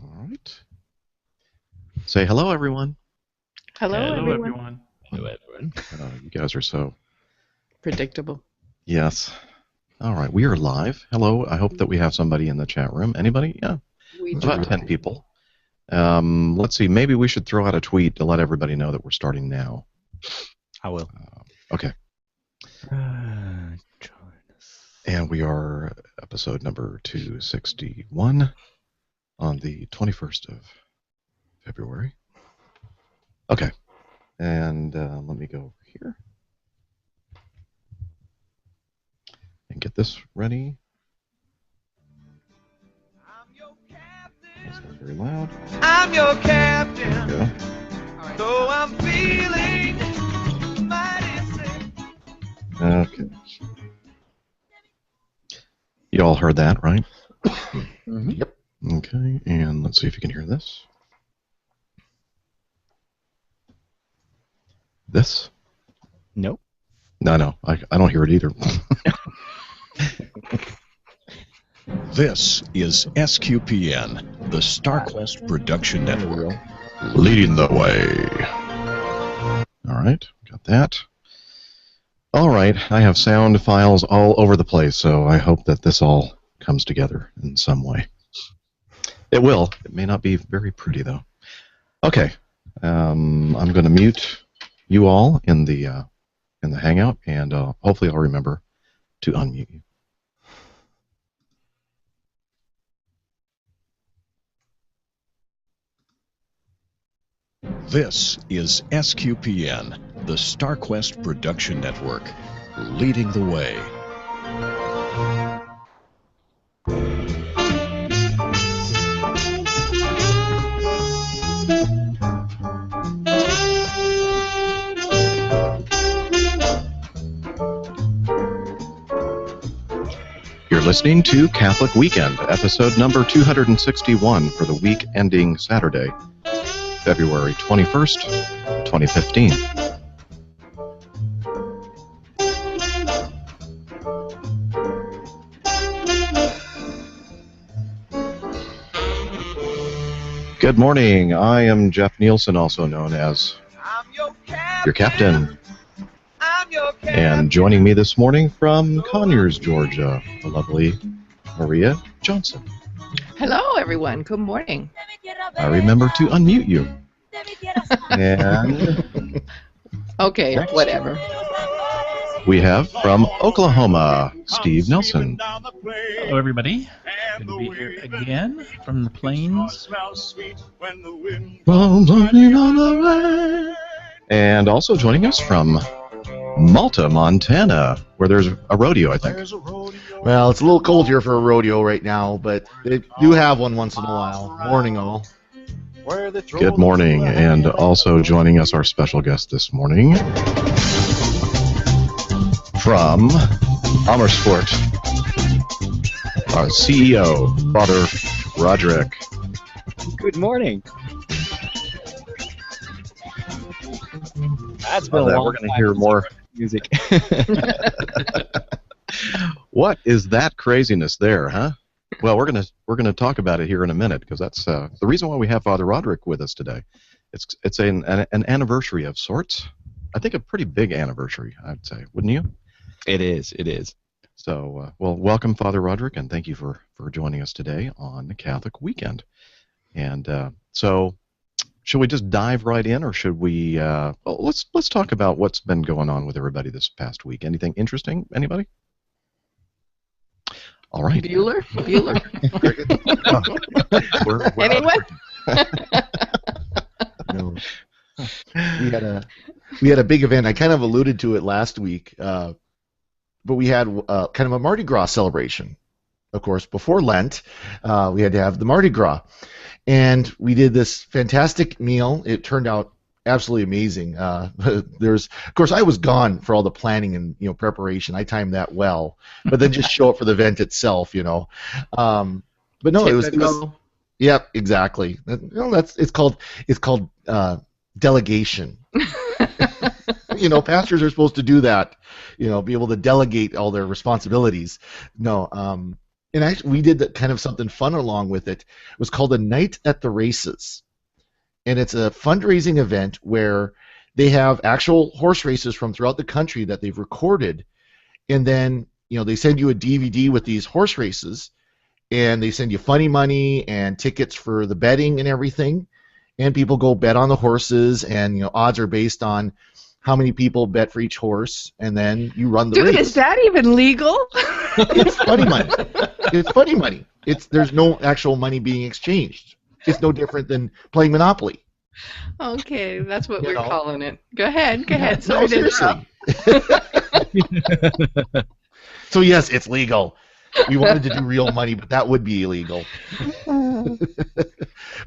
All right. Say hello, everyone. Hello, everyone. Hello, everyone. You guys are so predictable. Yes. All right, we are live. Hello. I hope that we have somebody in the chat room. Anybody? Yeah. About 10 people. Let's see. Maybe we should throw out a tweet to let everybody know that we're starting now. I will. Okay. And we are episode number 261 on the 21st of February. Okay. And let me go over here and get this ready. That's not very loud. I'm your captain. There we go. So I'm feeling mighty sick. Okay. You all heard that, right? Mm-hmm. Yep. Okay, and let's see if you can hear this. This? Nope. No, I don't hear it either. This is SQPN, the StarQuest Production Network, leading the way. All right, got that. All right, I have sound files all over the place, so I hope that this all comes together in some way. It will. It may not be very pretty, though. Okay, I'm going to mute you all in the Hangout, and hopefully I'll remember to unmute you. This is SQPN, the StarQuest Production Network, leading the way. You're listening to Catholic Weekend, episode number 261 for the week ending Saturday, February 21st, 2015. Good morning. I am Jeff Nielsen, also known as your captain. And joining me this morning from Conyers, Georgia, the lovely Maria Johnson. Hello, everyone. Good morning. I remember to unmute you. And okay, whatever. We have from Oklahoma, Steve Nelson. Hello, everybody. Good to be here again from the plains. And also joining us from Malta, Montana, where there's a rodeo, I think. Well, it's a little cold here for a rodeo right now, but they do have one once in a while. Morning, all. Good morning, and also joining us, our special guest this morning from Amersfoort, our CEO, Father Roderick. Good morning. That's been a long We're going to time hear more music. What is that craziness there, huh? Well, we're gonna talk about it here in a minute, because that's the reason why we have Father Roderick with us today. It's an anniversary of sorts. I think a pretty big anniversary, I'd say, wouldn't you? It is. It is. So, well, welcome, Father Roderick, and thank you for joining us today on the Catholic Weekend. And so, should we just dive right in, or should we? Well, let's talk about what's been going on with everybody this past week. Anything interesting? Anybody? All right. Bueller? We're Anyone? No. We had a big event. I kind of alluded to it last week, but we had kind of a Mardi Gras celebration. Of course, before Lent, we had to have the Mardi Gras, and we did this fantastic meal. It turned out absolutely amazing. Of course, I was gone for all the planning and preparation. I timed that well, but then just show up for the event itself, But no, it was yep, exactly. It's called delegation. Pastors are supposed to do that. Be able to delegate all their responsibilities. No, And actually, we did kind of something fun along with it. It was called a Night at the Races, and it's a fundraising event where they have actual horse races from throughout the country that they've recorded, and then they send you a DVD with these horse races, and they send you funny money and tickets for the betting and everything, and people go bet on the horses, and odds are based on how many people bet for each horse, and then you run the race. Dude, is that even legal? It's funny money. It's funny money. There's no actual money being exchanged. It's no different than playing Monopoly. Okay, that's what we're calling it. Go ahead. Sorry No, to seriously. interrupt. So yes, it's legal. We wanted to do real money, but that would be illegal.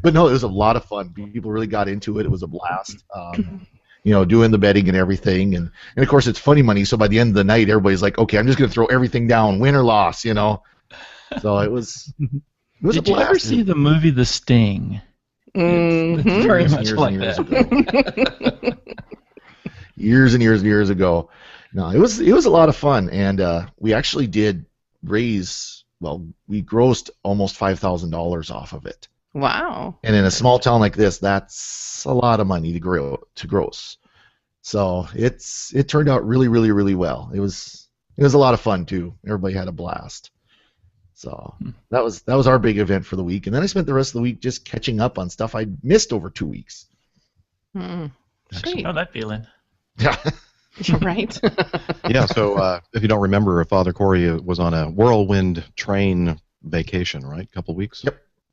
But no, it was a lot of fun. People really got into it. It was a blast. Doing the betting and everything, and of course it's funny money. So by the end of the night, everybody's like, "Okay, I'm just going to throw everything down, win or loss," So it was a blast. Did you ever see the movie The Sting? It's very much like that. Years and years ago. No, it was a lot of fun, and we actually did raise. Well, we grossed almost $5,000 off of it. Wow. And in a small town like this, that's a lot of money to gross. So it turned out really, really, really well. It was a lot of fun too. Everybody had a blast. So that was our big event for the week. And then I spent the rest of the week just catching up on stuff I missed over 2 weeks. Sweet. Know that feeling. Yeah. Right. Yeah, so if you don't remember, Father Corey was on a whirlwind train vacation, right? A couple weeks?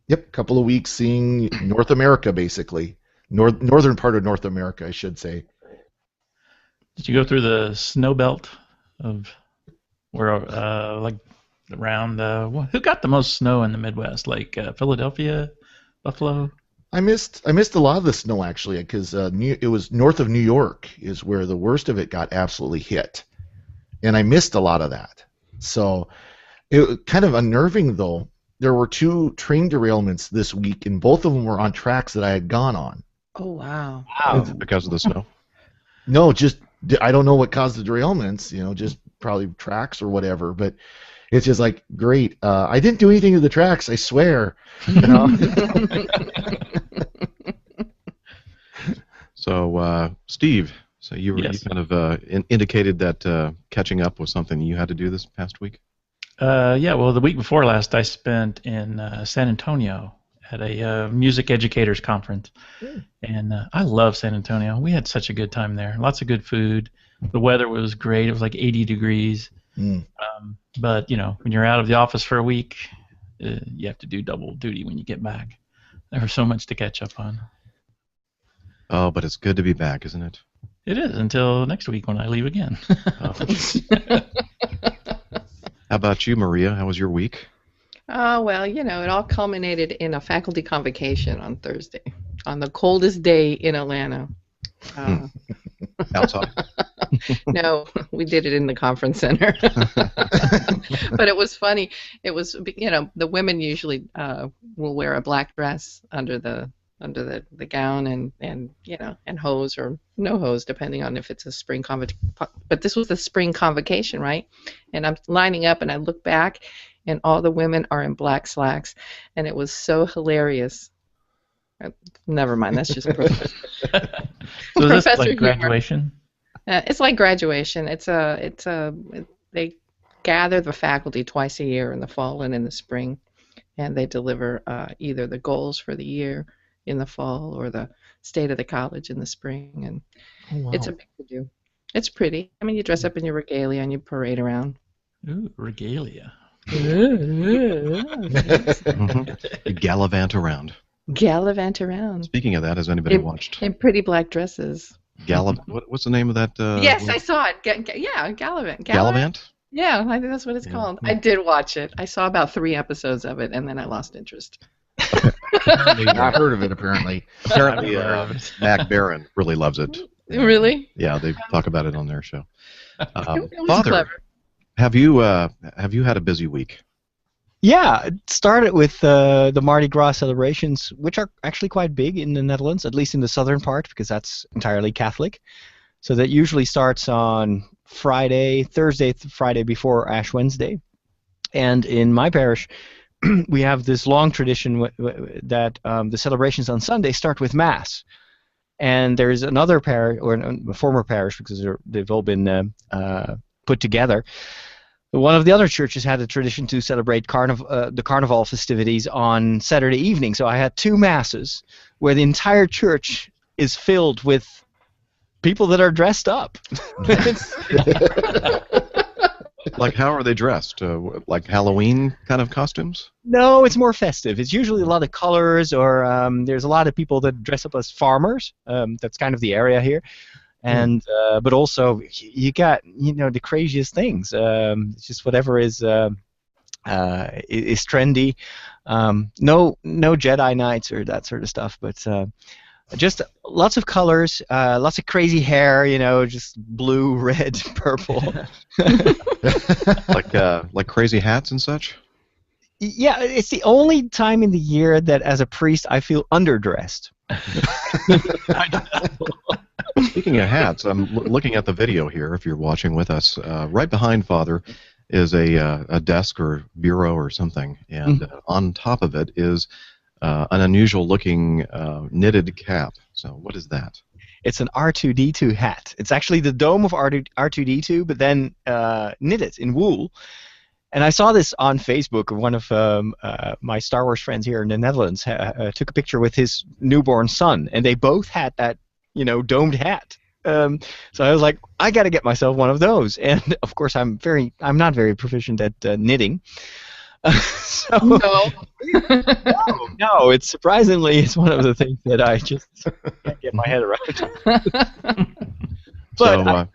Yep, couple of weeks seeing North America, basically. Northern part of North America, I should say. Did you go through the snow belt of where, like, around who got the most snow in the Midwest? Like Philadelphia, Buffalo? I missed a lot of the snow, actually, because it was north of New York is where the worst of it got absolutely hit. And I missed a lot of that. So it was kind of unnerving, though. There were 2 train derailments this week, and both of them were on tracks that I had gone on. Oh, wow. Because of the snow? No, just I don't know what caused the derailments. Just probably tracks or whatever. But it's just like, great. I didn't do anything to the tracks, I swear. So, Steve, you Yes. kind of indicated that catching up was something you had to do this past week? Yeah, well, the week before last, I spent in San Antonio at a music educators conference, and I love San Antonio. We had such a good time there. Lots of good food. The weather was great. It was like 80 degrees. But when you're out of the office for a week, you have to do double duty when you get back. There was so much to catch up on. Oh, but it's good to be back, isn't it? It is until next week when I leave again. How about you, Maria? How was your week? Well, it all culminated in a faculty convocation on Thursday, on the coldest day in Atlanta. Outside? No, we did it in the conference center. But it was funny. It was, the women usually will wear a black dress under the gown and hose or no hose, depending on if it's a spring convocation. But this was the spring convocation, right? And I'm lining up and I look back and all the women are in black slacks, and it was so hilarious. Never mind, that's just So is this like graduation? It's like graduation. They gather the faculty twice a year in the fall and in the spring, and they deliver either the goals for the year in the fall or the state of the college in the spring, and it's a big to-do. It's pretty. I mean, you dress up in your regalia and you parade around. Ooh, regalia. You gallivant around. Gallivant around. Speaking of that, has anybody watched in pretty black dresses? What's the name of that? Yes, I saw it. Gallivant. Gallivant? Yeah, I think that's what it's called. I did watch it. I saw about 3 episodes of it, and then I lost interest. Not heard of it, apparently. Apparently, Mac Barron really loves it. Really? Yeah, they talk about it on their show. It was Father, clever. have you had a busy week? Yeah, it started with the Mardi Gras celebrations, which are actually quite big in the Netherlands, at least in the southern part, because that's entirely Catholic. So that usually starts on Friday before Ash Wednesday. And in my parish, we have this long tradition that the celebrations on Sunday start with Mass. And there's another parish, or a former parish, because they've all been put together. One of the other churches had a tradition to celebrate the carnival festivities on Saturday evening. So I had two masses where the entire church is filled with people that are dressed up. Like, how are they dressed? Like Halloween kind of costumes? No, it's more festive. It's usually a lot of colors, or there's a lot of people that dress up as farmers. That's kind of the area here. And but also you got the craziest things. It's just whatever is trendy. No Jedi Knights or that sort of stuff, but just lots of colors, lots of crazy hair. Just blue, red, purple. Like crazy hats and such. Yeah, it's the only time in the year that, as a priest, I feel underdressed. Speaking of hats, I'm looking at the video here. If you're watching with us, right behind Father is a desk or bureau or something, and on top of it is an unusual-looking knitted cap. So, what is that? It's an R2-D2 hat. It's actually the dome of R2-D2, but then knitted in wool. And I saw this on Facebook. One of my Star Wars friends here in the Netherlands took a picture with his newborn son, and they both had that, domed hat. So I was like, I got to get myself one of those. And of course, I'm not very proficient at knitting. So, no, it's one of the things that I just can't get my head around. But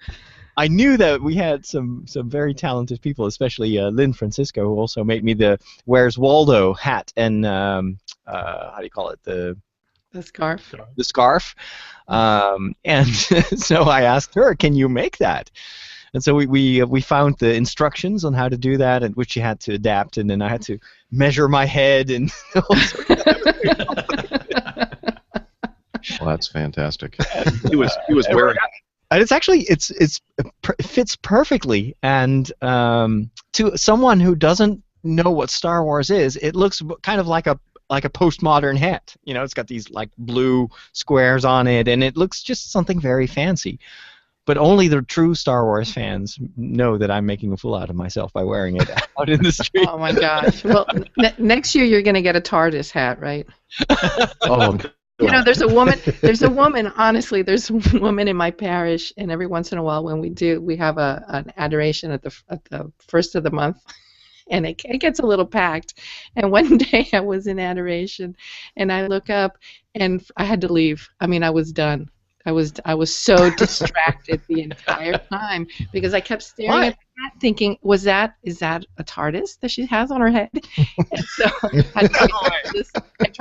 I knew that we had some very talented people, especially Lynn Francisco, who also made me the Where's Waldo hat and how do you call it, the scarf. The scarf. And so I asked her, "Can you make that?" And so we found the instructions on how to do that, and which she had to adapt, and then I had to measure my head and all sorts of Well, that's fantastic. He was wearing. And it's actually it fits perfectly, and to someone who doesn't know what Star Wars is, it looks kind of like a postmodern hat. It's got these like blue squares on it, and it looks just something very fancy. But only the true Star Wars fans know that I'm making a fool out of myself by wearing it out in the street. Oh my gosh! Well, next year you're going to get a TARDIS hat, right? Oh. There's a woman. Honestly, there's a woman in my parish, and every once in a while, when we have an adoration at the first of the month, and it gets a little packed. And one day I was in adoration, and I look up, and I had to leave. I mean, I was done. I was so distracted the entire time because I kept staring at the hat, thinking, is that a TARDIS that she has on her head? And so I try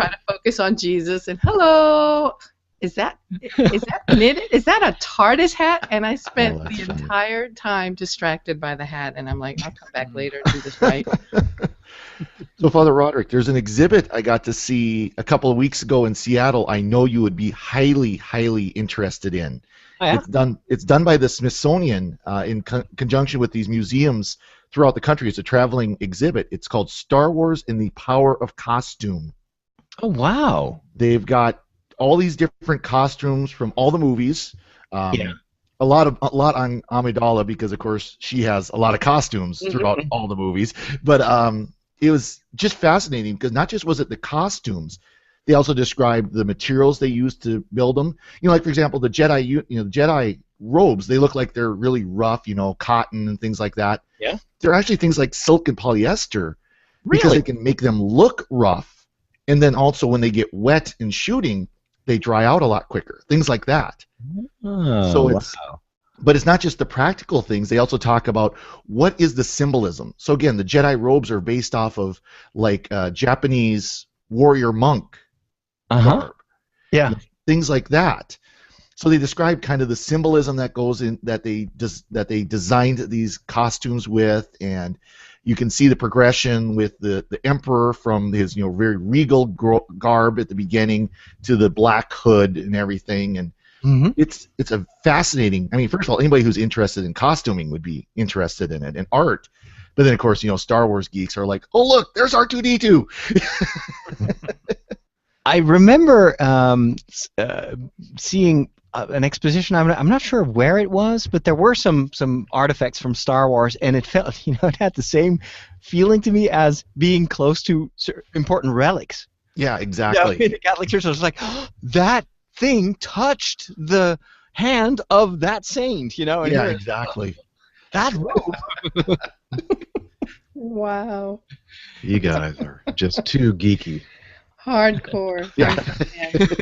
to focus on Jesus and hello, is that knitted? Is that a TARDIS hat? And I spent the entire time distracted by the hat, and I'm like, I'll come back later and do this right. So, Father Roderick, there's an exhibit I got to see a couple of weeks ago in Seattle. I know you would be highly, highly interested in. Oh, yeah? It's done by the Smithsonian in conjunction with these museums throughout the country. It's a traveling exhibit. It's called Star Wars and the Power of Costume. Oh, wow. They've got all these different costumes from all the movies. A lot on Amidala because, of course, she has a lot of costumes throughout all the movies. But it was just fascinating because not just was it the costumes, they also described the materials they used to build them. Like for example, the Jedi, the Jedi robes. They look like they're really rough, cotton and things like that. Yeah. They're actually things like silk and polyester because they can make them look rough, and then also when they get wet in shooting, they dry out a lot quicker. Things like that. Oh, so it's. Wow. But it's not just the practical things. They also talk about what is the symbolism. So again, the Jedi robes are based off of like Japanese warrior monk garb. Yeah. Things like that. So they describe kind of the symbolism that goes in that they designed these costumes with, and you can see the progression with the emperor from his very regal garb at the beginning to the black hood and everything, and it's a fascinating. I mean, first of all, anybody who's interested in costuming would be interested in it, and art. But then, of course, Star Wars geeks are like, oh, look, there's R2-D2. I remember seeing an exposition. I'm not sure where it was, but there were some artifacts from Star Wars, and it felt, it had the same feeling to me as being close to important relics. Yeah, exactly. In the Catholic Church, I was like, that thing touched the hand of that saint, And Yeah, exactly. That robe. Wow. You guys are just too geeky. Hardcore. Yeah.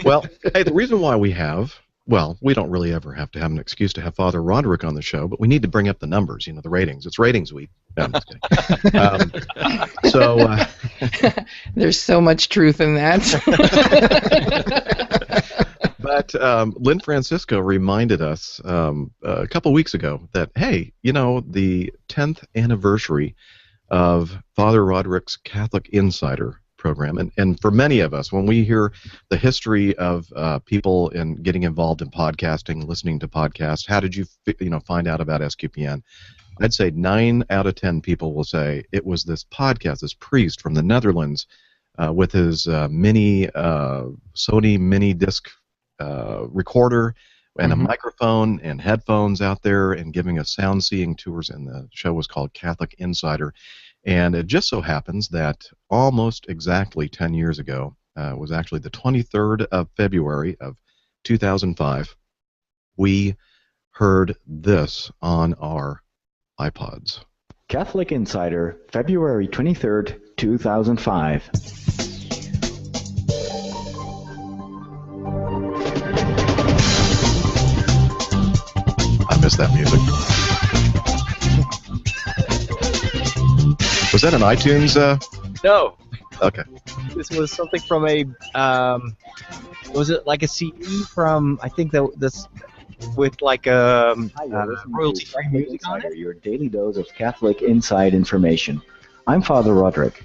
Well, hey, the reason why we don't really ever have to have an excuse to have Father Roderick on the show, but we need to bring up the numbers, the ratings. It's ratings week. No, I'm just kidding. There's so much truth in that. But Lynn Francisco reminded us a couple weeks ago that, hey, the 10th anniversary of Father Roderick's Catholic Insider program, and for many of us, when we hear the history of people in getting involved in podcasting, listening to podcasts, how did you find out about SQPN? I'd say 9 out of 10 people will say it was this podcast, this priest from the Netherlands with his mini Sony mini disc recorder and a microphone and headphones out there and giving us sound seeing tours, and the show was called Catholic Insider. And it just so happens that almost exactly 10 years ago, was actually the 23rd of February of 2005, we heard this on our iPods. Catholic Insider, February 23rd, 2005. I miss that music. Was that an iTunes? No. Okay. This was something from a. Was it like a CD from? I think this with like a royalty-free music on it. Your daily dose of Catholic inside information. I'm Father Roderick.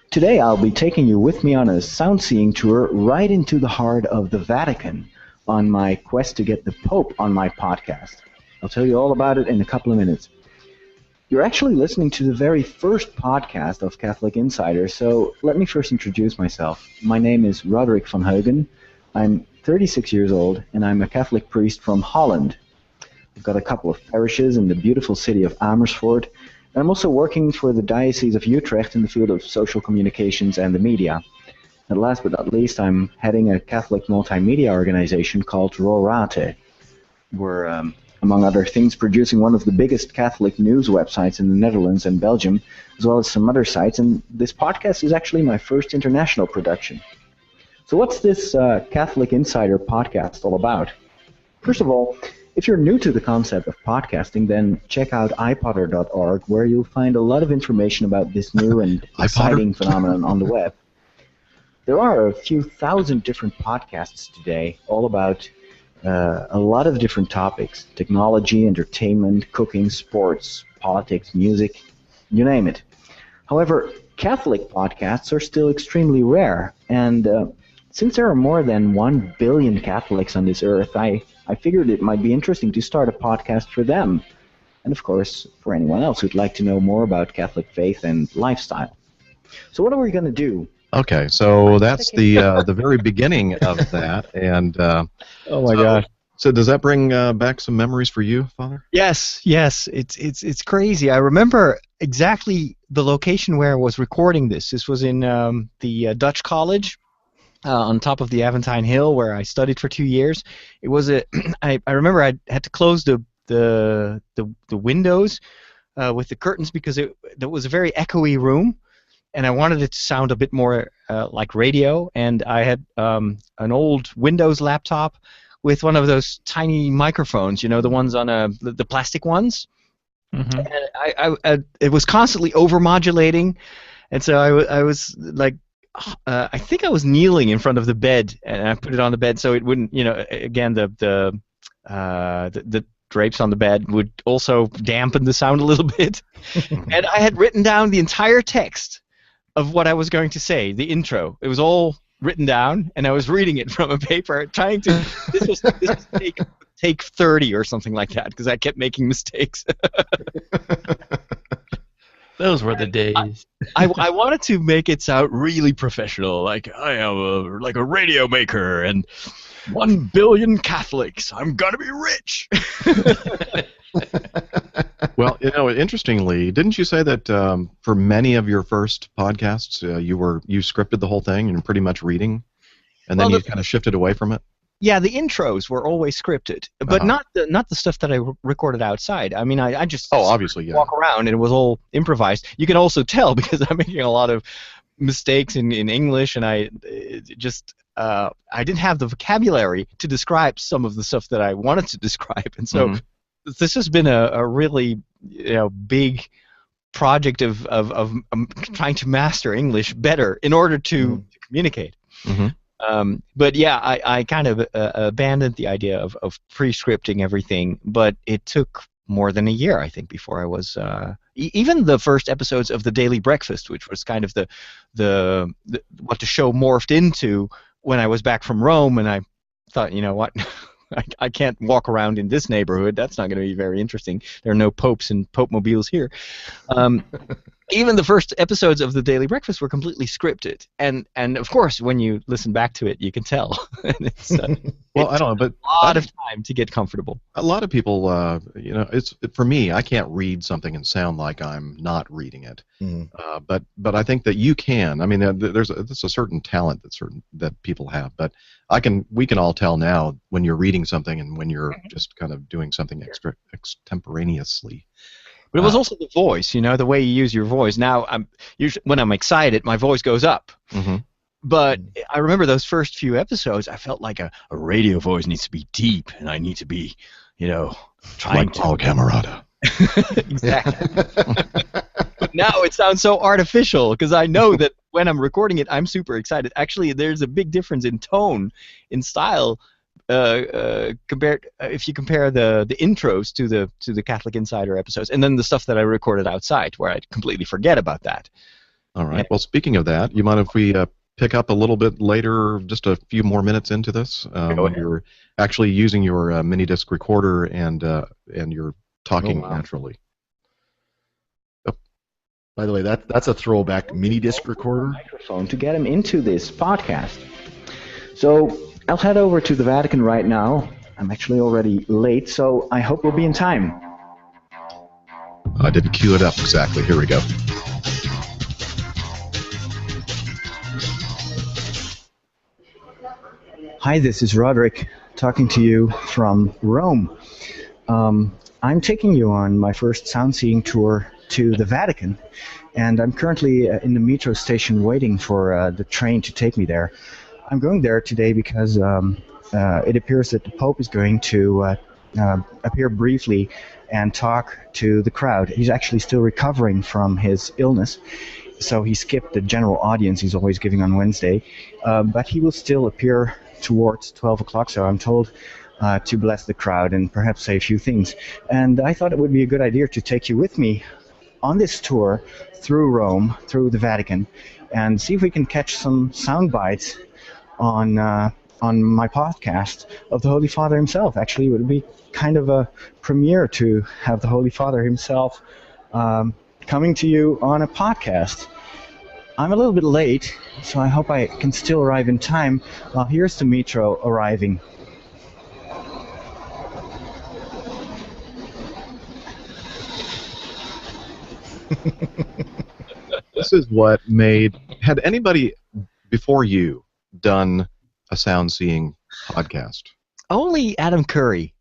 Today I'll be taking you with me on a sound-seeing tour right into the heart of the Vatican on my quest to get the Pope on my podcast. I'll tell you all about it in a couple of minutes. You're actually listening to the very first podcast of Catholic Insider, so let me first introduce myself. My name is Roderick van Heugen. I'm 36 years old, and I'm a Catholic priest from Holland. I've got a couple of parishes in the beautiful city of Amersfoort, and I'm also working for the Diocese of Utrecht in the field of social communications and the media. And last but not least, I'm heading a Catholic multimedia organization called Rorate. We're among other things, producing one of the biggest Catholic news websites in the Netherlands and Belgium, as well as some other sites, and this podcast is actually my first international production. So what's this Catholic Insider podcast all about? First of all, if you're new to the concept of podcasting, then check out iPodder.org, where you'll find a lot of information about this new and exciting phenomenon on the web. There are a few thousand different podcasts today, all about a lot of different topics: technology, entertainment, cooking, sports, politics, music, you name it. However, Catholic podcasts are still extremely rare, and since there are more than 1 billion Catholics on this earth, I figured it might be interesting to start a podcast for them, and of course for anyone else who'd like to know more about Catholic faith and lifestyle. So what are we going to do? Okay, so that's the very beginning of that, and Oh my gosh! So does that bring back some memories for you, Father? Yes, it's crazy. I remember exactly the location where I was recording this. This was in the Dutch college on top of the Aventine Hill, where I studied for 2 years. It was I remember I had to close the windows with the curtains because it was a very echoey room. And I wanted it to sound a bit more like radio, and I had an old Windows laptop with one of those tiny microphones, the ones on the plastic ones. Mm-hmm. And I it was constantly overmodulating, and so I was like, I think I was kneeling in front of the bed, and I put it on the bed so it wouldn't, again the drapes on the bed would also dampen the sound a little bit. And I had written down the entire text of what I was going to say, the intro. It was all written down, and I was reading it from a paper, trying to. This was take 30 or something like that, because I kept making mistakes. Those were the days. I wanted to make it sound really professional, like I am a radio maker and 1 billion Catholics. I'm gonna be rich. Well, interestingly, didn't you say that for many of your first podcasts, you scripted the whole thing and pretty much reading, and then you kind of shifted away from it? Yeah, the intros were always scripted, but not the stuff that I recorded outside. I mean, I just obviously, yeah, walk around and it was all improvised. You can also tell because I'm making a lot of mistakes in English, and I didn't have the vocabulary to describe some of the stuff that I wanted to describe, and so this has been a really big project of trying to master English better in order to communicate. But yeah, I kind of abandoned the idea of pre-scripting everything, but it took more than a year, I think, before I was even the first episodes of the Daily Breakfast, which was kind of the what the show morphed into when I was back from Rome, and I thought, you know what, I can't walk around in this neighborhood. That's not going to be very interesting. There are no popes and pope-mobiles here. Even the first episodes of the Daily Breakfast were completely scripted, and of course, when you listen back to it, you can tell. It's, well, I don't know, but a lot of time to get comfortable. A lot of people, it's for me. I can't read something and sound like I'm not reading it. But I think that you can. I mean, there's a certain talent that people have. But we can all tell now when you're reading something and when you're just kind of doing something extemporaneously. But it was also the voice, the way you use your voice. Now, when I'm excited, my voice goes up. But I remember those first few episodes, I felt like a radio voice needs to be deep, and I need to be, trying like Paul Camerata. Exactly. But now it sounds so artificial because I know that when I'm recording it, I'm super excited. Actually, there's a big difference in tone, in style. Compared if you compare the intros to the Catholic Insider episodes, and then the stuff that I recorded outside, where I completely forget about that. All right. Well, speaking of that, you mind if we pick up a little bit later, just a few more minutes into this, when you're actually using your mini disc recorder and you're talking naturally. Oh. By the way, that's a throwback mini disc recorder. Microphone to get him into this podcast. So I'll head over to the Vatican right now. I'm actually already late, so I hope we'll be in time. I didn't cue it up exactly. Here we go. Hi, this is Roderick talking to you from Rome. I'm taking you on my first sound-seeing tour to the Vatican, and I'm currently in the metro station waiting for the train to take me there. I'm going there today because it appears that the Pope is going to appear briefly and talk to the crowd. He's actually still recovering from his illness, so he skipped the general audience he's always giving on Wednesday, but he will still appear towards 12 o'clock, so I'm told, to bless the crowd and perhaps say a few things. And I thought it would be a good idea to take you with me on this tour through Rome, through the Vatican, and see if we can catch some sound bites on my podcast of the Holy Father himself. Actually, it would be kind of a premiere to have the Holy Father himself coming to you on a podcast. I'm a little bit late, so I hope I can still arrive in time. Here's the metro arriving. This is what had anybody before you done a sound seeing podcast? Only Adam Curry.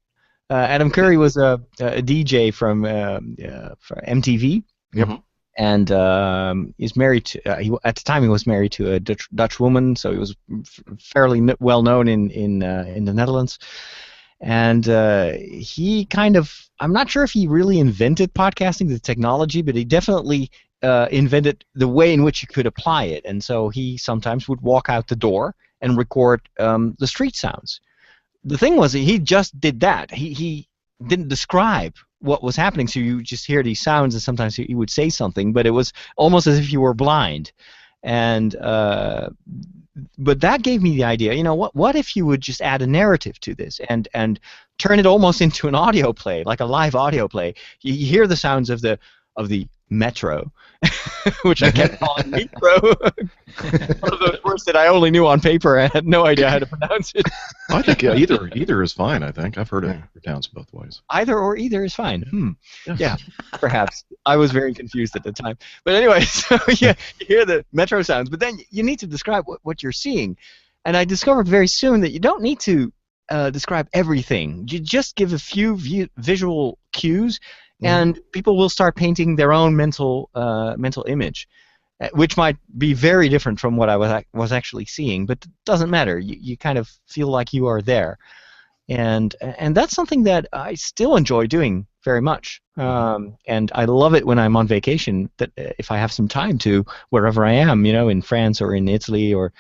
Adam Curry was a DJ from MTV. Yep. And he's married to. At the time, he was married to a Dutch woman, so he was fairly well known in the Netherlands. And he kind of, I'm not sure if he really invented podcasting, the technology, but he definitely invented the way in which you could apply it. And so he sometimes would walk out the door and record the street sounds. The thing was, he just did that. He didn't describe what was happening, so you just hear these sounds, and sometimes he would say something, but it was almost as if you were blind. And but that gave me the idea, what if you would just add a narrative to this and turn it almost into an audio play, like a live audio play. You hear the sounds of the metro, which I kept calling metro. One of those words that I only knew on paper. I had no idea how to pronounce it. I think either is fine. I think I've heard it pronounced both ways. Either or either is fine. Yeah, perhaps. I was very confused at the time. But anyway, so yeah, you hear the metro sounds, but then you need to describe what you're seeing. And I discovered very soon that you don't need to describe everything. You just give a few visual cues, and people will start painting their own mental image, which might be very different from what I was actually seeing, but it doesn't matter. You kind of feel like you are there, and that's something that I still enjoy doing very much. And I love it when I'm on vacation. That if I have some time to wherever I am, in France or in Italy or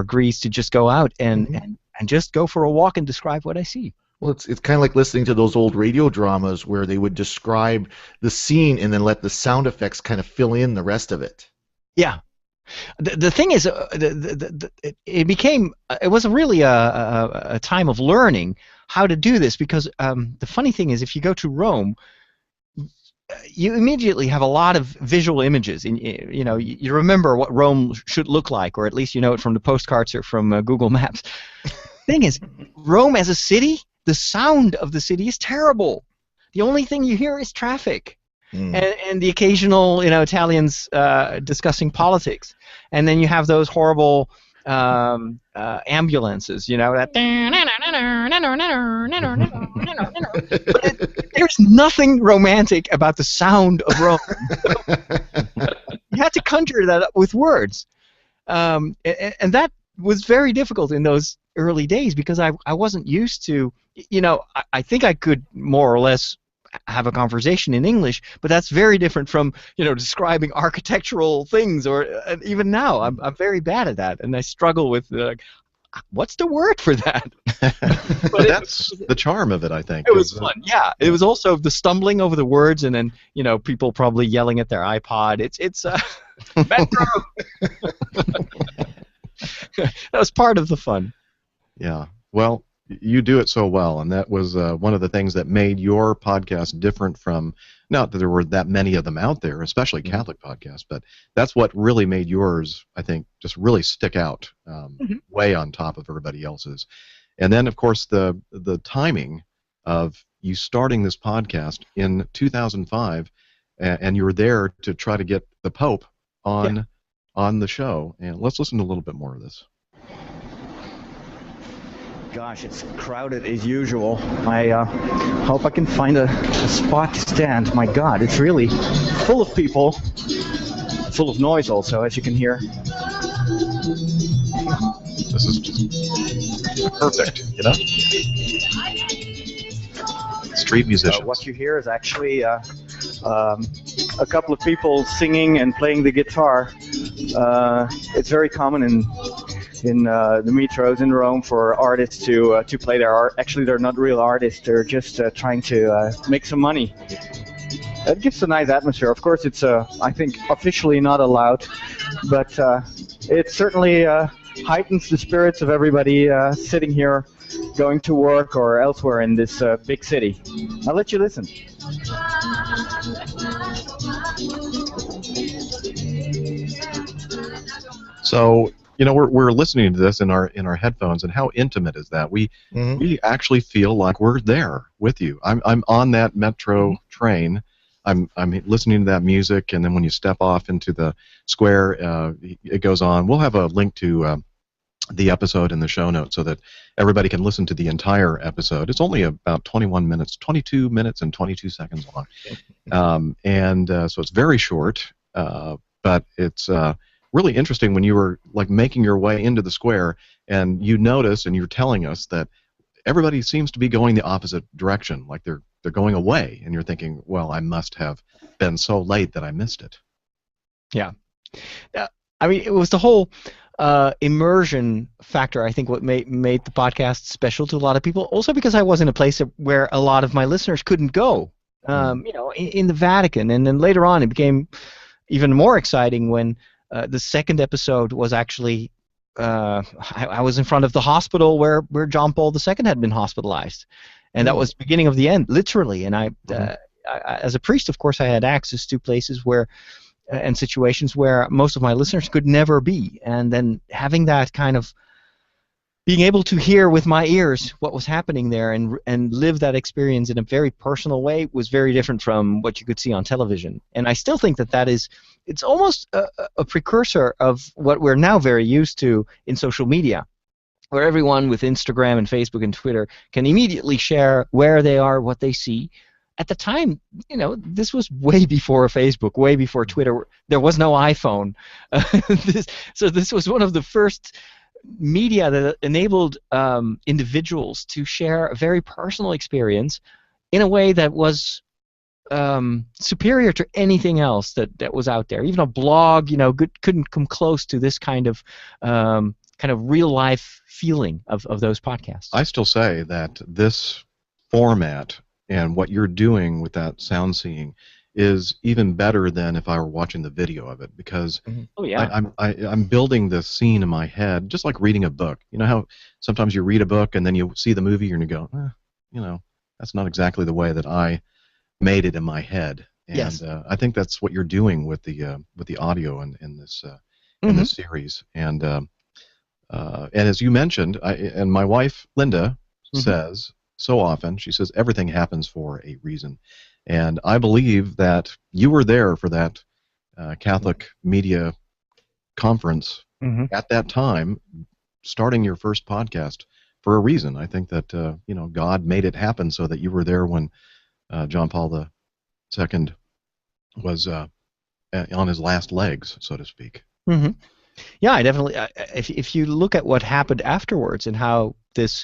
Greece, to just go out and just go for a walk and describe what I see. Well, it's kind of like listening to those old radio dramas where they would describe the scene and then let the sound effects kind of fill in the rest of it. Yeah. The thing is, it was really a time of learning how to do this, because the funny thing is, if you go to Rome, you immediately have a lot of visual images. You remember what Rome should look like, or at least you know it from the postcards or from Google Maps. Thing is, Rome as a city, the sound of the city is terrible. The only thing you hear is traffic. And the occasional, Italians discussing politics, and then you have those horrible ambulances, that. But there's nothing romantic about the sound of Rome. You had to conjure that up with words, and that was very difficult in those early days, because I wasn't used to, I think I could more or less have a conversation in English, but that's very different from describing architectural things, or even now I'm very bad at that, and I struggle with what's the word for that. But that's the charm of it, I think. It was fun. Yeah, it was also the stumbling over the words, and then people probably yelling at their iPod. It's metro. That was part of the fun. Yeah. Well, you do it so well, and that was one of the things that made your podcast different from, not that there were that many of them out there, especially Catholic podcasts, but that's what really made yours, I think, just really stick out way on top of everybody else's. And then, of course, the timing of you starting this podcast in 2005, and you were there to try to get the Pope on the show. And let's listen to a little bit more of this. Gosh, it's crowded as usual. I hope I can find a spot to stand. My God, it's really full of people, full of noise also, as you can hear. This is just perfect, Street musicians. What you hear is actually a couple of people singing and playing the guitar. It's very common in the metros in Rome for artists to play their art. Actually, they're not real artists. They're just trying to make some money. It gives a nice atmosphere. Of course, it's I think officially not allowed, but it certainly heightens the spirits of everybody sitting here, going to work or elsewhere in this big city. I'll let you listen. So, we're listening to this in our headphones, and how intimate is that? We actually feel like we're there with you. I'm on that metro train. I'm listening to that music, and then when you step off into the square, it goes on. We'll have a link to the episode in the show notes so that everybody can listen to the entire episode. It's only about 22 minutes and 22 seconds long, so it's very short, but it's really interesting when you were making your way into the square, and you notice, and you're telling us that everybody seems to be going the opposite direction, like they're going away, and you're thinking, well, I must have been so late that I missed it. Yeah. I mean, it was the whole immersion factor, I think, what made the podcast special to a lot of people. Also because I was in a place where a lot of my listeners couldn't go, in the Vatican. And then later on, it became even more exciting when the second episode was actually, I was in front of the hospital where John Paul II had been hospitalized. And that was the beginning of the end, literally. And I as a priest, of course, I had access to places where and situations where most of my listeners could never be, and then having that kind of being able to hear with my ears what was happening there and live that experience in a very personal way was very different from what you could see on television. And I still think that it's almost a precursor of what we're now very used to in social media, where everyone with Instagram and Facebook and Twitter can immediately share where they are, what they see. At the time, this was way before Facebook, way before Twitter. There was no iPhone. So this was one of the first media that enabled individuals to share a very personal experience in a way that was superior to anything else that was out there. Even a blog, couldn't come close to this kind of real life feeling of those podcasts. I still say that this format and what you're doing with that sound seeing is even better than if I were watching the video of it, because Oh yeah. I'm building this scene in my head, just like reading a book. You know how sometimes you read a book and then you see the movie and you go, that's not exactly the way that I made it in my head. And Yes. I think that's what you're doing with the audio in this series. And as you mentioned, and my wife Linda says so often, she says everything happens for a reason. And I believe that you were there for that Catholic media conference at that time, starting your first podcast for a reason. I think that God made it happen so that you were there when John Paul II was on his last legs, so to speak. Yeah, I definitely. If you look at what happened afterwards and how this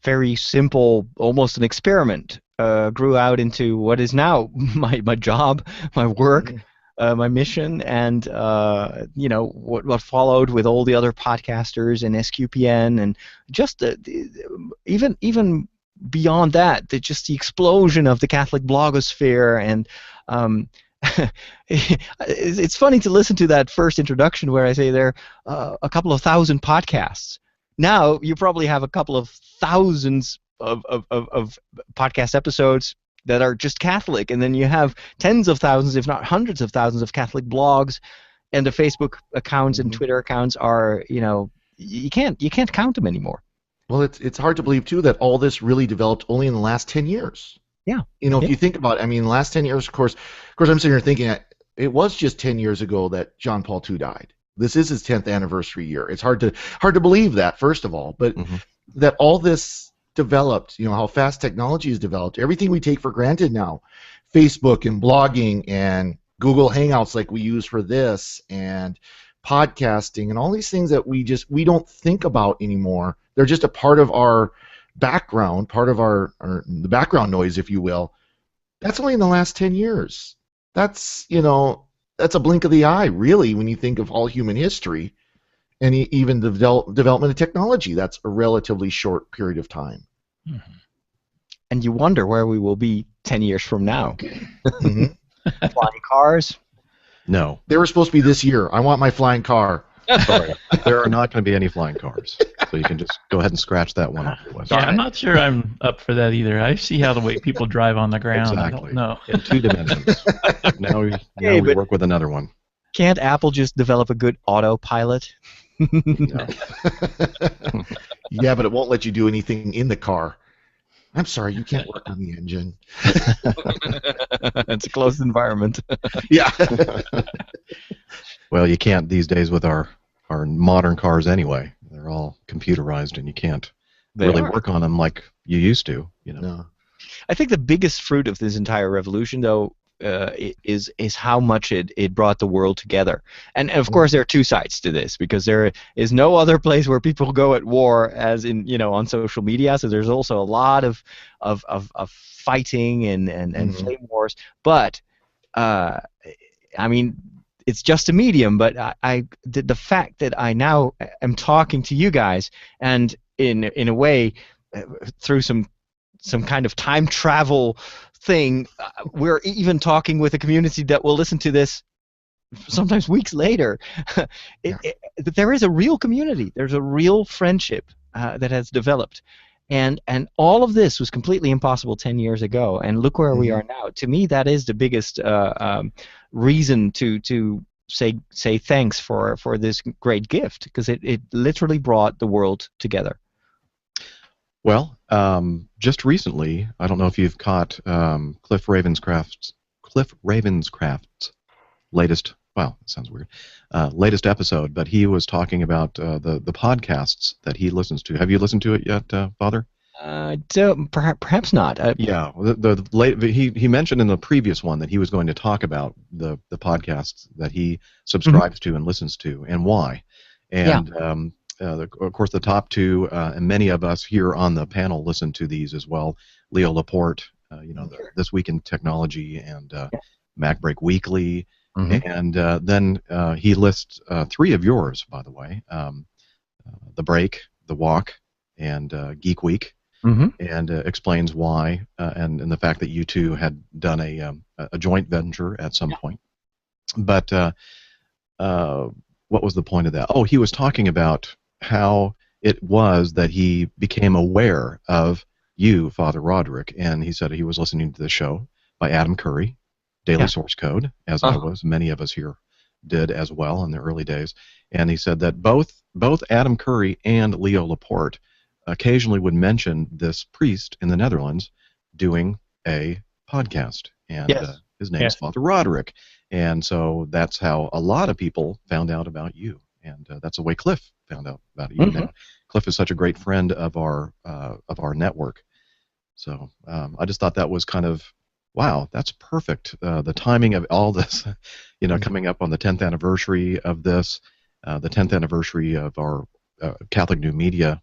very simple, almost an experiment, grew out into what is now my job, my work, my mission, and what followed with all the other podcasters and SQPN, and just even beyond that, just the explosion of the Catholic blogosphere. And it's funny to listen to that first introduction where I say there are a couple of thousand podcasts. Now you probably have a couple of thousands of podcast episodes that are just Catholic, and then you have tens of thousands, if not hundreds of thousands, of Catholic blogs, and the Facebook accounts and Twitter accounts are, you can't count them anymore. Well, it's hard to believe too that all this really developed only in the last 10 years. Yeah. If you think about it, I mean, the last 10 years, of course, I'm sitting here thinking that it was just 10 years ago that John Paul II died. This is his 10th anniversary year. It's hard to believe that, first of all, but that all this developed, how fast technology has developed, everything we take for granted now, Facebook and blogging and Google Hangouts like we use for this, and podcasting and all these things that we don't think about anymore. They're just a part of our background, part of the background noise, if you will. That's only in the last 10 years. That's a blink of the eye, really, when you think of all human history, and even the development of technology. That's a relatively short period of time. And you wonder where we will be 10 years from now. Flying cars? No. They were supposed to be this year. I want my flying car. Sorry. There are not going to be any flying cars. So you can just go ahead and scratch that one off your list. Yeah, I'm not sure I'm up for that either. I see how the way people drive on the ground. Exactly. I don't know. In 2 dimensions. Now we work with another one. Can't Apple just develop a good autopilot? No. Yeah, but it won't let you do anything in the car. I'm sorry, you can't work on the engine. It's a closed environment. Yeah. Well, you can't these days with our modern cars anyway. They're all computerized, and you can't really work on them like you used to. No. I think the biggest fruit of this entire revolution, though, is how much it brought the world together. And of course, there are two sides to this, because there is no other place where people go at war as in on social media. So there's also a lot of fighting and flame wars. But I mean, it's just a medium. But the fact that I now am talking to you guys, and in a way through some kind of time travel thing, we're even talking with a community that will listen to this sometimes weeks later. There is a real community. There's a real friendship that has developed, And all of this was completely impossible 10 years ago, and look where we are now. To me, that is the biggest reason to say thanks for this great gift, because it literally brought the world together. Well, just recently, I don't know if you've caught Cliff Ravenscraft's latest. Well, it sounds weird. Latest episode, but he was talking about the podcasts that he listens to. Have you listened to it yet, Father? Perhaps not. Yeah, he mentioned in the previous one that he was going to talk about the podcasts that he subscribes to and listens to and why. And of course, the top two, and many of us here on the panel listen to these as well. Leo Laporte, This Week in Technology, and MacBreak Weekly. And then he lists three of yours, by the way, The Break, The Walk, and Geek Week, and explains why, and the fact that you two had done a joint venture at some point. But what was the point of that? Oh, he was talking about how it was that he became aware of you, Father Roderick, and he said he was listening to the show by Adam Curry, Daily Source Code, as I was. Many of us here did as well in the early days. And he said that both Adam Curry and Leo Laporte occasionally would mention this priest in the Netherlands doing a podcast. And his name is Father Roderick. And so that's how a lot of people found out about you. And that's the way Cliff found out about you now. Cliff is such a great friend of our network. So I just thought that was kind of, wow, that's perfect. The timing of all this, coming up on the 10th anniversary of this, the 10th anniversary of our Catholic New Media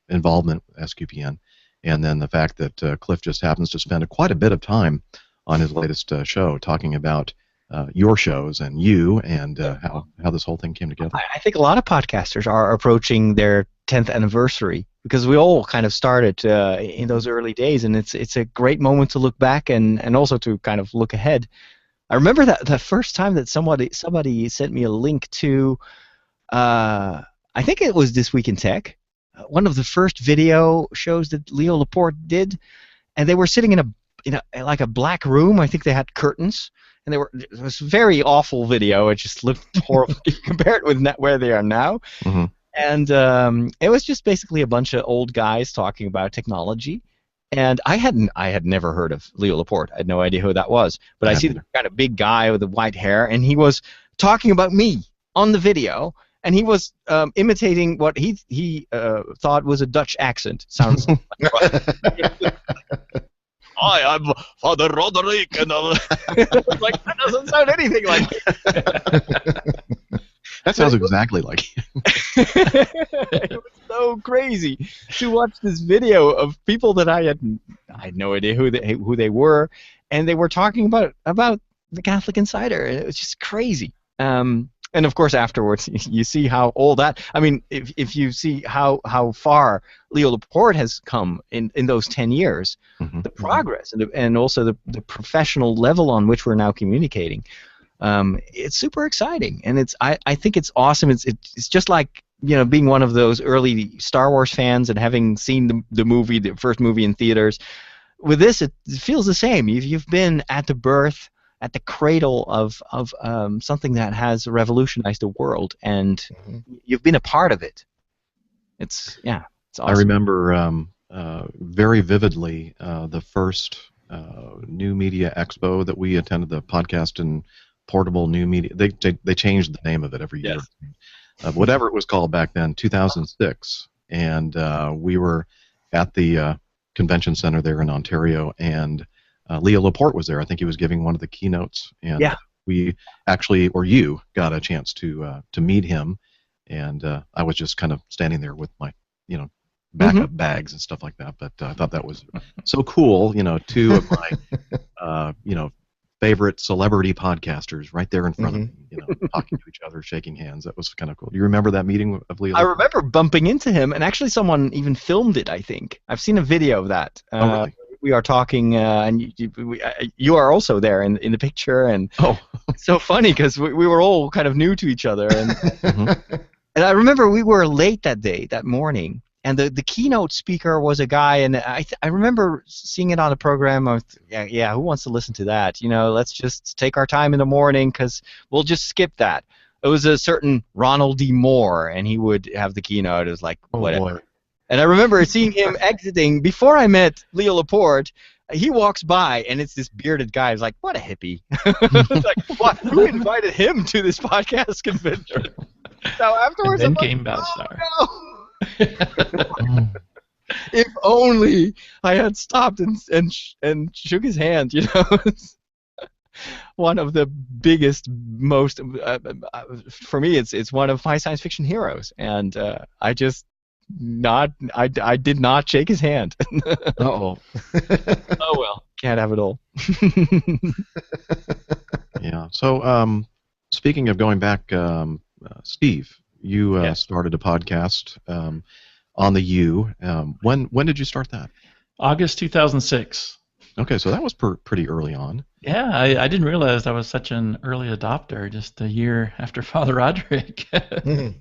involvement, SQPN, and then the fact that Cliff just happens to spend quite a bit of time on his latest show talking about your shows and you and how this whole thing came together. I think a lot of podcasters are approaching their 10th anniversary, because we all kind of started in those early days, and it's a great moment to look back and also to kind of look ahead. I remember that the first time that somebody sent me a link to, I think it was This Week in Tech, one of the first video shows that Leo Laporte did, and they were sitting in a like a black room. I think they had curtains, and it was a very awful video. It just looked horrible compared with where they are now. And it was just basically a bunch of old guys talking about technology. And I had never heard of Leo Laporte. I had no idea who that was. But I see the kind of big guy with the white hair, and he was talking about me on the video, and he was imitating what he thought was a Dutch accent. Sounds like Hi, I'm Father Roderick, and it's like, that doesn't sound anything like it. That sounds exactly like him. It was so crazy to watch this video of people that I had no idea who they were, and they were talking about the Catholic Insider, and it was just crazy. And of course, afterwards, you see how all that. I mean, if you see how far Leo Laporte has come in those 10 years, the progress and also the professional level on which we're now communicating, it's super exciting, and I think it's awesome. It's just like, being one of those early Star Wars fans and having seen the first movie in theaters. With this, it feels the same. You've been at the birth, at the cradle of something that has revolutionized the world, and you've been a part of it. It's awesome. I remember very vividly the first New Media Expo that we attended, the podcast and portable new media. They changed the name of it every year. Whatever it was called back then, 2006, and we were at the convention center there in Ontario, and Leo Laporte was there. I think he was giving one of the keynotes, and we actually, or you, got a chance to meet him, and I was just kind of standing there with my, backup bags and stuff like that. But I thought that was so cool. Two of my, favorite celebrity podcasters right there in front of me, talking to each other, shaking hands. That was kind of cool. Do you remember that meeting of Leo? I remember bumping into him, and actually someone even filmed it, I think. I've seen a video of that. Oh, really? We are talking, and you are also there in the picture, and it's so funny because we were all kind of new to each other. And, and I remember we were late that morning, and the keynote speaker was a guy, and I remember seeing it on a program of who wants to listen to that? Let's just take our time in the morning because we'll just skip that. It was a certain Ronald D. Moore, and he would have the keynote. It was like whatever. Boy. And I remember seeing him exiting before I met Leo Laporte. He walks by, and it's this bearded guy. He's like, "What a hippie!" It's like, what? Who invited him to this podcast convention? So afterwards, And I'm then like, came Battlestar. no. If only I had stopped and shook his hand. It's one of the biggest, most for me, it's one of my science fiction heroes, and I did not shake his hand. Uh-oh. Oh well, can't have it all. Yeah. So, speaking of going back, Steve, you Yes. started a podcast on the U. When did you start that? August 2006. Okay, so that was pretty early on. Yeah, I didn't realize I was such an early adopter just a year after Father Roderick. Mhm.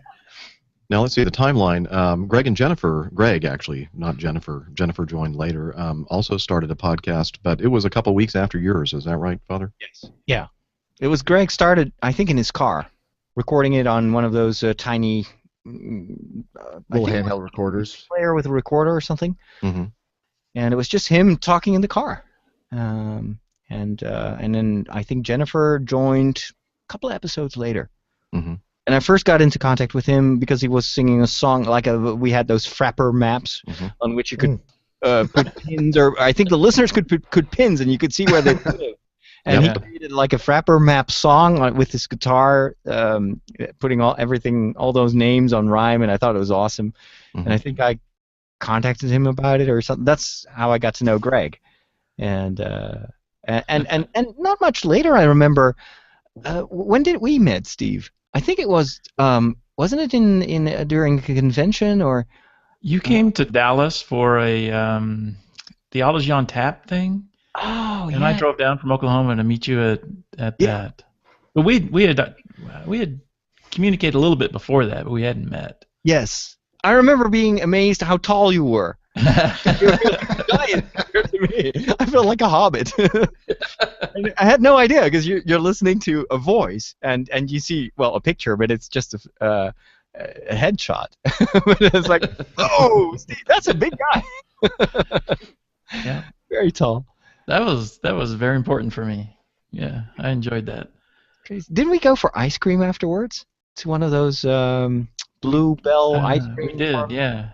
Now let's see the timeline. Greg actually, not Jennifer. Jennifer joined later. Also started a podcast, but it was a couple weeks after yours. Is that right, Father? Yes. Yeah. It was Greg started, I think, in his car, recording it on one of those tiny Little handheld recorders. player with a recorder or something. Mm-hmm. And it was just him talking in the car. And then I think Jennifer joined a couple of episodes later. Mm-hmm. And I first got into contact with him because he was singing a song we had those Frapper maps Mhm. on which you could put pins, or I think the listeners could put pins and you could see where they live. And Yeah. he created like a Frapper map song with his guitar, putting all those names on rhyme, and I thought it was awesome. Mhm. And I think I contacted him about it or something. That's how I got to know Greg. And not much later, I remember. When did we meet, Steve? I think it was. Wasn't it in during a convention or? You came to Dallas for a Theology on Tap thing, Oh and yeah. I drove down from Oklahoma to meet you at Yeah. that. But we had communicated a little bit before that, but we hadn't met. Yes, I remember being amazed how tall you were. You were giant compared to me. I felt like a hobbit. And I had no idea because you're listening to a voice and you see a picture, but it's just a headshot. But it's like, oh, Steve, that's a big guy. Yeah. Very tall. That was very important for me. Yeah, I enjoyed that. Crazy. Didn't we go for ice cream afterwards? To one of those Blue Bell ice cream. We did, yeah.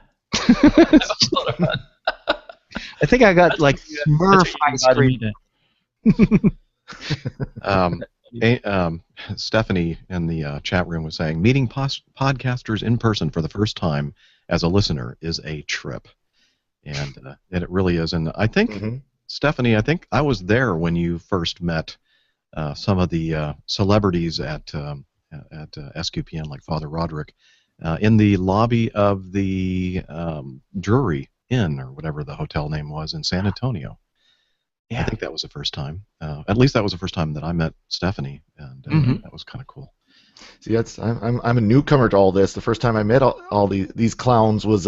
I think I got like Smurf ice cream. Stephanie in the chat room was saying meeting podcasters in person for the first time as a listener is a trip, and it really is. And I think Mhm. Stephanie, I think I was there when you first met some of the celebrities at SQPN, like Father Roderick, in the lobby of the Drury Inn or whatever the hotel name was in San Antonio. Yeah. I think that was the first time. At least that was the first time that I met Stephanie, and Mhm. that was kind of cool. See, I'm a newcomer to all this. The first time I met all these clowns was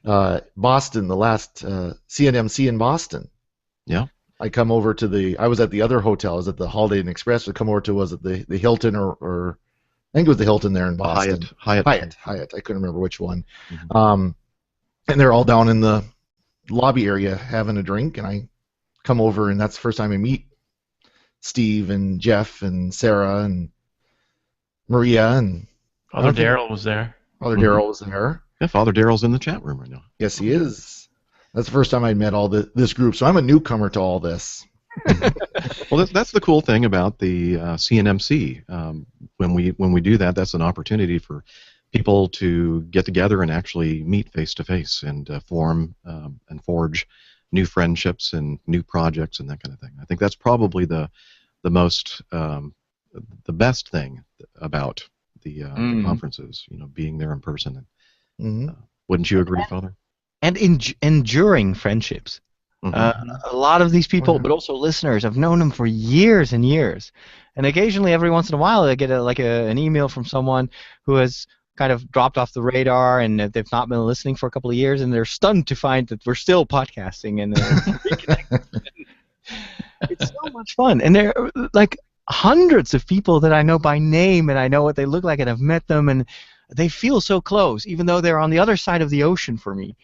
Boston, the last CNMC in Boston. Yeah. I come over to I was at the other hotel. I was at the Holiday Inn Express. I come over to was it the Hilton or I think it was the Hilton there in Boston. Hyatt. I couldn't remember which one. Mhm. And they're all down in the lobby area having a drink, and I come over, and that's the first time I meet Steve and Jeff and Sarah and Maria and Father Okay. Daryl was there. Father Mhm. Daryl was there. Yeah, Father Daryl's in the chat room right now. Yes, he is. That's the first time I met all this group, so I'm a newcomer to all this. Well, that's the cool thing about the CNMC. When we do that, that's an opportunity for people to get together and actually meet face to face and form and forge new friendships and new projects and that kind of thing. I think that's probably the most the best thing about the conferences. Being there in person. Hmm. Wouldn't you agree, Father? And enduring friendships. Mhm. A lot of these people, yeah. but also listeners, I've known them for years and years. And occasionally, every once in a while, I get an email from someone who has kind of dropped off the radar, and they've not been listening for a couple of years, and they're stunned to find that we're still podcasting and reconnecting. It's so much fun, and there are like hundreds of people that I know by name, and I know what they look like, and I've met them, and they feel so close, even though they're on the other side of the ocean for me.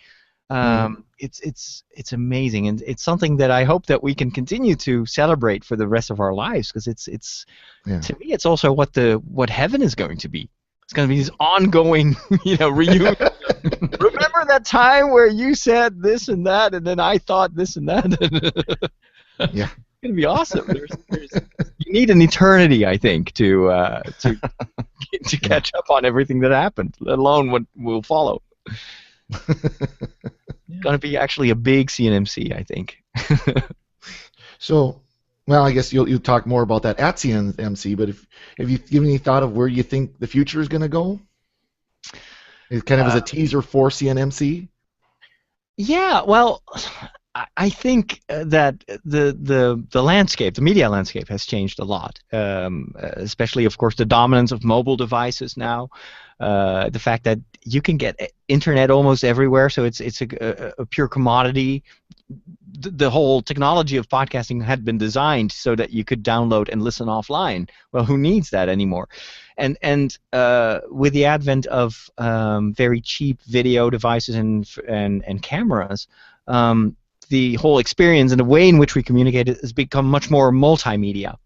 It's amazing, and it's something that I hope that we can continue to celebrate for the rest of our lives, because it's to me it's also what heaven is going to be. It's going to be this ongoing, reunion. Remember that time where you said this and that, and then I thought this and that. Yeah. It's going to be awesome. You need an eternity, I think, to catch up on everything that happened, let alone what will follow. It's going to be actually a big CNMC, I think. So, well, I guess you'll talk more about that at CNMC, but have you given any thought of where you think the future is going to go? It kind of as a teaser for CNMC? Yeah, well, I think that the landscape, the media landscape, has changed a lot. Especially, of course, the dominance of mobile devices now. The fact that you can get internet almost everywhere, so it's a pure commodity. The whole technology of podcasting had been designed so that you could download and listen offline. Well, who needs that anymore? And with the advent of very cheap video devices and cameras, the whole experience and the way in which we communicate has become much more multimedia.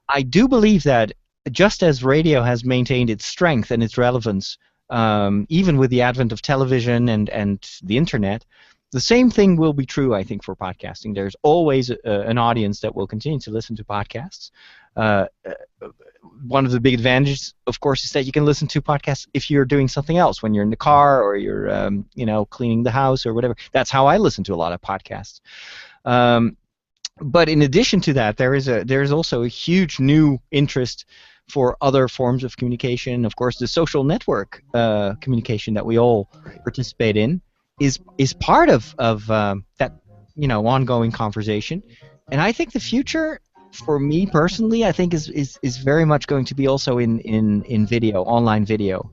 I do believe that just as radio has maintained its strength and its relevance, even with the advent of television and the internet, the same thing will be true, I think, for podcasting. There's always an audience that will continue to listen to podcasts. One of the big advantages, of course, is that you can listen to podcasts if you're doing something else, when you're in the car or you're, cleaning the house or whatever. That's how I listen to a lot of podcasts. But in addition to that, there's also a huge new interest for other forms of communication. Of course, the social network communication that we all participate in is part of that ongoing conversation. And I think the future, for me personally, I think is very much going to be also in video, online video.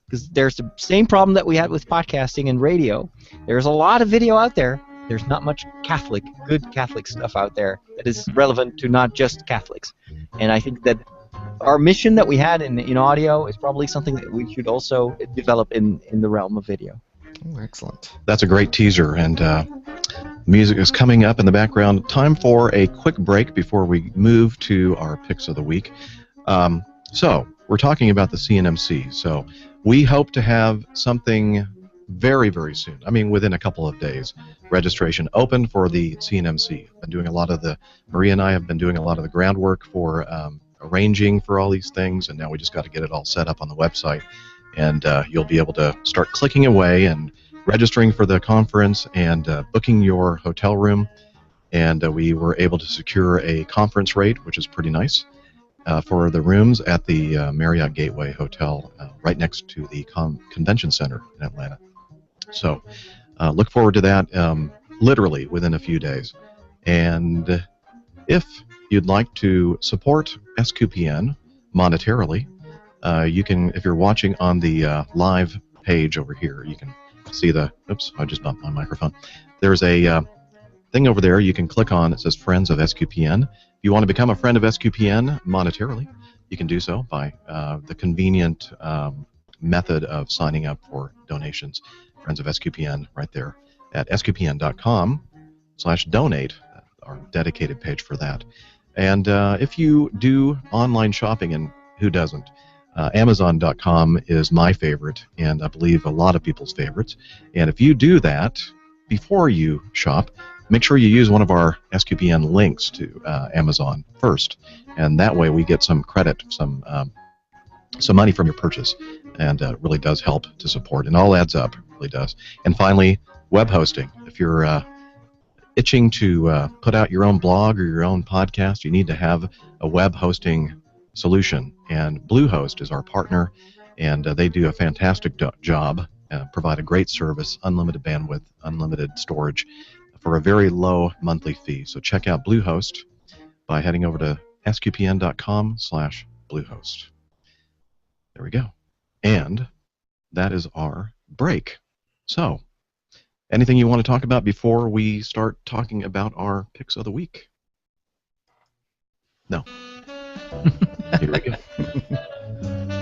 Because there's the same problem that we had with podcasting and radio. There's a lot of video out there. There's not much good Catholic stuff out there that is relevant to not just Catholics. And I think that our mission that we had in audio is probably something that we should also develop in the realm of video. Oh, excellent. That's a great teaser, and music is coming up in the background. Time for a quick break before we move to our picks of the week. So we're talking about the CNMC. So we hope to have something very, very soon. I mean, within a couple of days. Registration open for the CNMC. Maria and I have been doing a lot of the groundwork for arranging for all these things, and now we just got to get it all set up on the website. And you'll be able to start clicking away and registering for the conference and booking your hotel room. And we were able to secure a conference rate, which is pretty nice, for the rooms at the Marriott Gateway Hotel right next to the Convention Center in Atlanta. So look forward to that literally within a few days. And if you'd like to support SQPN monetarily, you can, if you're watching on the live page over here, you can see oops, I just bumped my microphone. There's a thing over there you can click on. It says Friends of SQPN. If you want to become a friend of SQPN monetarily, you can do so by the convenient method of signing up for donations. Friends of SQPN right there at sqpn.com/donate, our dedicated page for that. And if you do online shopping, and who doesn't, Amazon.com is my favorite, and I believe a lot of people's favorites. And if you do that before you shop, make sure you use one of our SQPN links to Amazon first, and that way we get some credit, some money from your purchase, and it really does help to support, and all adds up, really does. And finally, web hosting. If you're itching to put out your own blog or your own podcast, you need to have a web hosting solution, and Bluehost is our partner, and they do a fantastic job, provide a great service, unlimited bandwidth, unlimited storage for a very low monthly fee. So check out Bluehost by heading over to sqpn.com/Bluehost. There we go. And that is our break. So, anything you want to talk about before we start talking about our picks of the week? No. Here we go.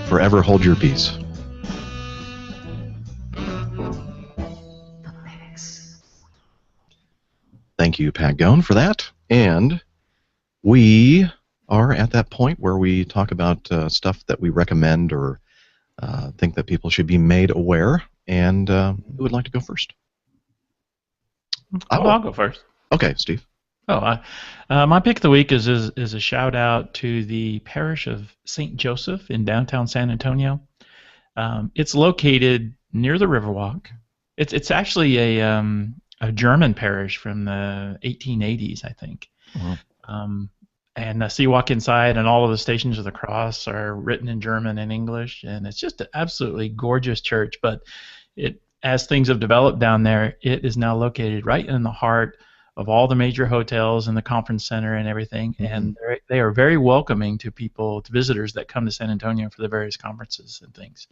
Forever hold your peace. Thank you, Pat Gone, for that. And we are at that point where we talk about stuff that we recommend or think that people should be made aware. And who would like to go first? I'll go first. Okay, Steve. My pick of the week is a shout out to the parish of St. Joseph in downtown San Antonio. It's located near the Riverwalk. It's actually a German parish from the 1880s, I think. And so you walk inside, and all of the Stations of the Cross are written in German and English, and it's just an absolutely gorgeous church. But as things have developed down there, it is now located right in the heart of all the major hotels and the conference center and everything, and they are very welcoming to people, to visitors that come to San Antonio for the various conferences and things.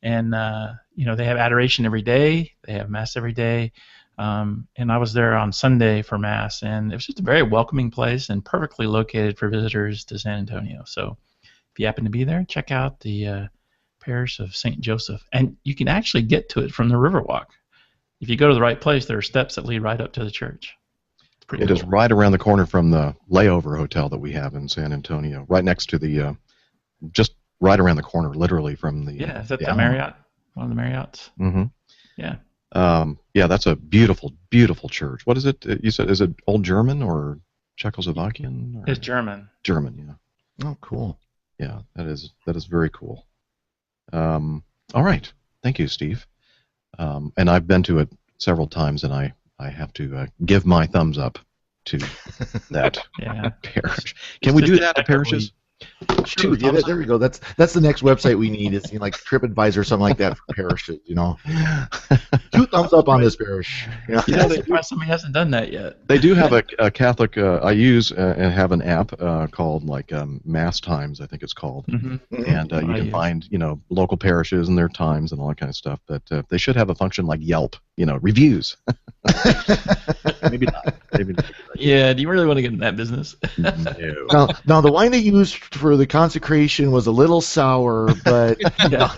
And they have adoration every day, they have mass every day, and I was there on Sunday for mass, and it was just a very welcoming place and perfectly located for visitors to San Antonio. So if you happen to be there, check out the parish of St. Joseph, and you can actually get to it from the Riverwalk. If you go to the right place, there are steps that lead right up to the church. It is right around the corner from the layover hotel that we have in San Antonio, right next to the, just right around the corner, literally from the. Yeah, is that the Marriott? One of the Marriotts? Mm-hmm. Yeah. Yeah, that's a beautiful, beautiful church. What is it? You said, is it Old German or Czechoslovakian? Or? It's German. German, yeah. Oh, cool. Yeah, that is very cool. All right. Thank you, Steve. And I've been to it several times, and I have to give my thumbs up to that parish. Can we do that at parishes? Sure, yeah, there we go. That's the next website we need. Is like TripAdvisor or something like that for parishes. 2 thumbs up on this parish. Somebody hasn't done that yet. They do have a Catholic. I use and have an app called Mass Times, I think it's called, and you can find local parishes and their times and all that kind of stuff. But they should have a function like Yelp, reviews. Maybe not. Maybe not. Yeah, do you really want to get in that business? No. Now the wine they used for the consecration was a little sour, but the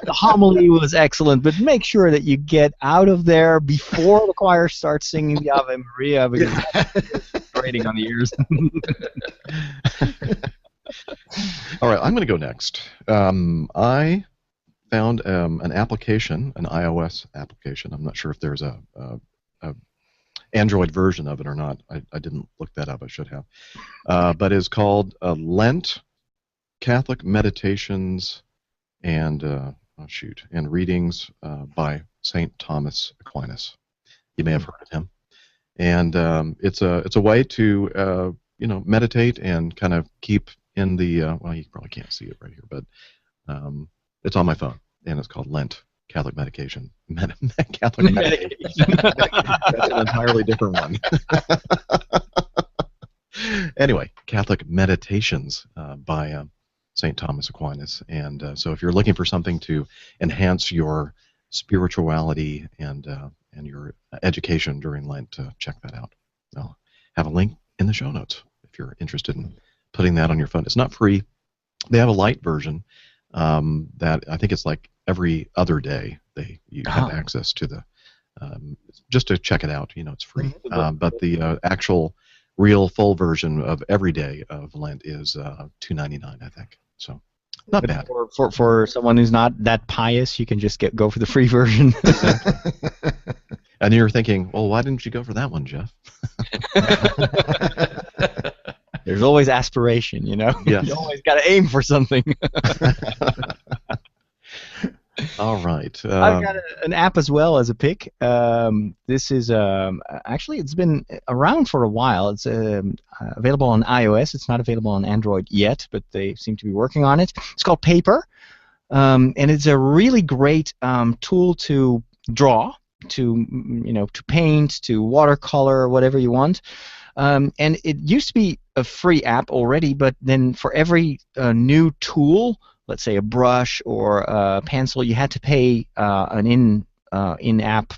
homily was excellent. But make sure that you get out of there before the choir starts singing the Ave Maria, because it's grating on the ears. All right, I'm going to go next. I found an application, an iOS application. I'm not sure if there's a Android version of it or not. I didn't look that up. I should have. But it's called Lent, Catholic Meditations, and and Readings by St. Thomas Aquinas. You may have heard of him. And it's a way to meditate and kind of keep in the well, you probably can't see it right here, but it's on my phone, and it's called Lent, Catholic Medication. Catholic Medication. That's an entirely different one. Anyway, Catholic Meditations by St. Thomas Aquinas. And so if you're looking for something to enhance your spirituality and your education during Lent, check that out. I'll have a link in the show notes if you're interested in putting that on your phone. It's not free. They have a light version that I think it's like every other day you have access to the just to check it out. It's free. But the actual real full version of every day of Lent is $2.99, I think. So not bad. For someone who's not that pious, you can just go for the free version. And you're thinking, well, why didn't you go for that one, Jeff? There's always aspiration, Yes. You always got to aim for something. All right. I've got an app as well as a pick. This is actually, it's been around for a while. It's available on iOS. It's not available on Android yet, but they seem to be working on it. It's called Paper, and it's a really great tool to draw, to paint, to watercolor, whatever you want. And it used to be a free app already, but then for every new tool, let's say a brush or a pencil, you had to pay an in-app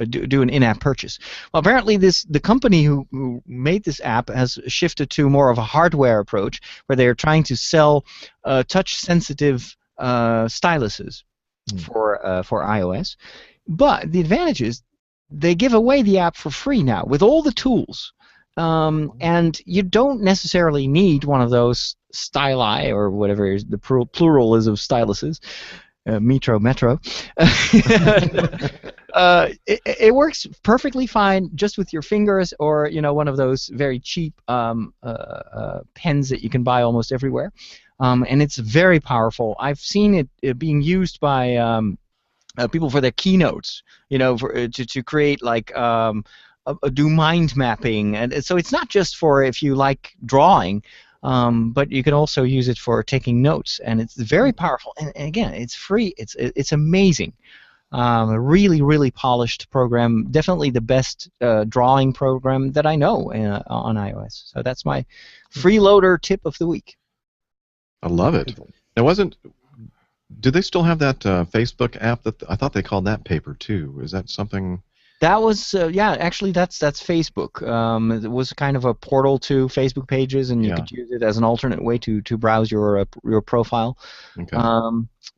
do an in-app purchase. Well, apparently the company who made this app has shifted to more of a hardware approach, where they are trying to sell touch-sensitive styluses for iOS. But the advantage is they give away the app for free now with all the tools. And you don't necessarily need one of those styli or whatever is the plural is of styluses. Metro. It works perfectly fine just with your fingers, or one of those very cheap pens that you can buy almost everywhere. And it's very powerful. I've seen it being used by people for their keynotes, to create like do mind mapping, and so it's not just for if you like drawing, but you can also use it for taking notes, and it's very powerful. And again, it's free. It's amazing. A really, really polished program. Definitely the best drawing program that I know on iOS. So that's my freeloader tip of the week. I love it. Did they still have that Facebook app that I thought they called that Paper too? Is that something? That was actually that's Facebook. It was kind of a portal to Facebook pages, and you could use it as an alternate way to browse your profile. Okay.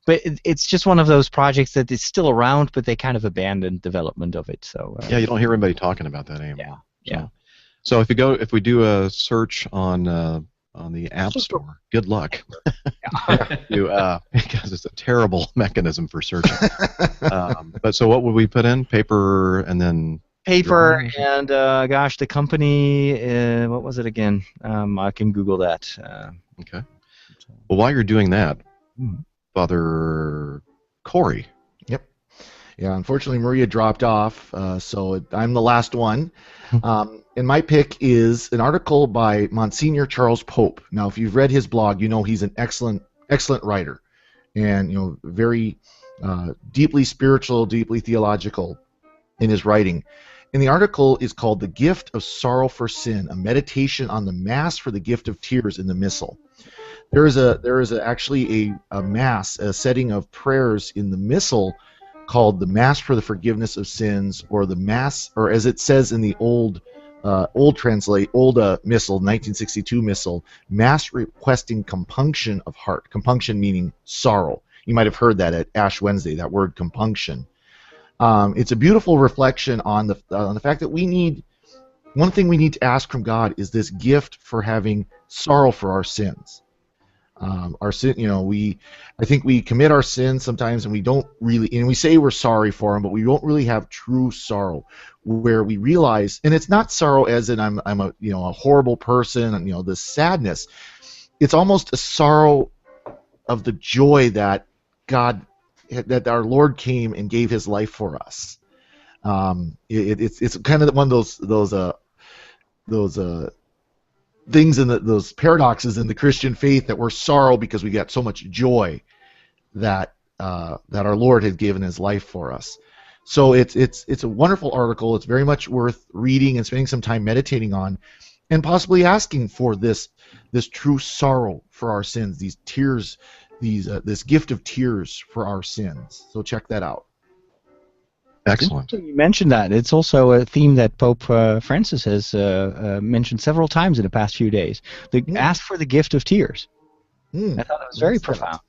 But it's just one of those projects that is still around, but they kind of abandoned development of it. So yeah, you don't hear anybody talking about that anymore. Yeah. So if we do a search on the App Store, good luck. Because it's a terrible mechanism for searching. But so what would we put in? Paper and then... Paper and, the company, what was it again? I can Google that. Okay. Well, while you're doing that, Father Corey. Yep. Yeah, unfortunately Maria dropped off, so I'm the last one. And my pick is an article by Monsignor Charles Pope. Now, if you've read his blog, you know he's an excellent writer, and very deeply spiritual, deeply theological in his writing. And the article is called "The Gift of Sorrow for Sin: A Meditation on the Mass for the Gift of Tears in the Missal." There is actually a mass, a setting of prayers in the Missal called the Mass for the Forgiveness of Sins, or the Mass, or as it says in the old Missal, 1962 Missal, Mass requesting compunction of heart. Compunction meaning sorrow. You might have heard that at Ash Wednesday, that word compunction. It's a beautiful reflection on the fact that one thing we need to ask from God is this gift for having sorrow for our sins. Our sin, I think we commit our sins sometimes, and we don't really, and we say we're sorry for them, but we don't really have true sorrow, where we realize, and it's not sorrow as in I'm a horrible person, and the sadness. It's almost a sorrow of the joy that that our Lord came and gave His life for us. It's kind of one of those things in those paradoxes in the Christian faith, that we're sorrow because we got so much joy that our Lord had given His life for us. So it's a wonderful article. It's very much worth reading and spending some time meditating on, and possibly asking for this true sorrow for our sins, these tears, this gift of tears for our sins. So check that out. Excellent. You mentioned that. It's also a theme that Pope Francis has mentioned several times in the past few days. Ask for the gift of tears. I thought it was very profound.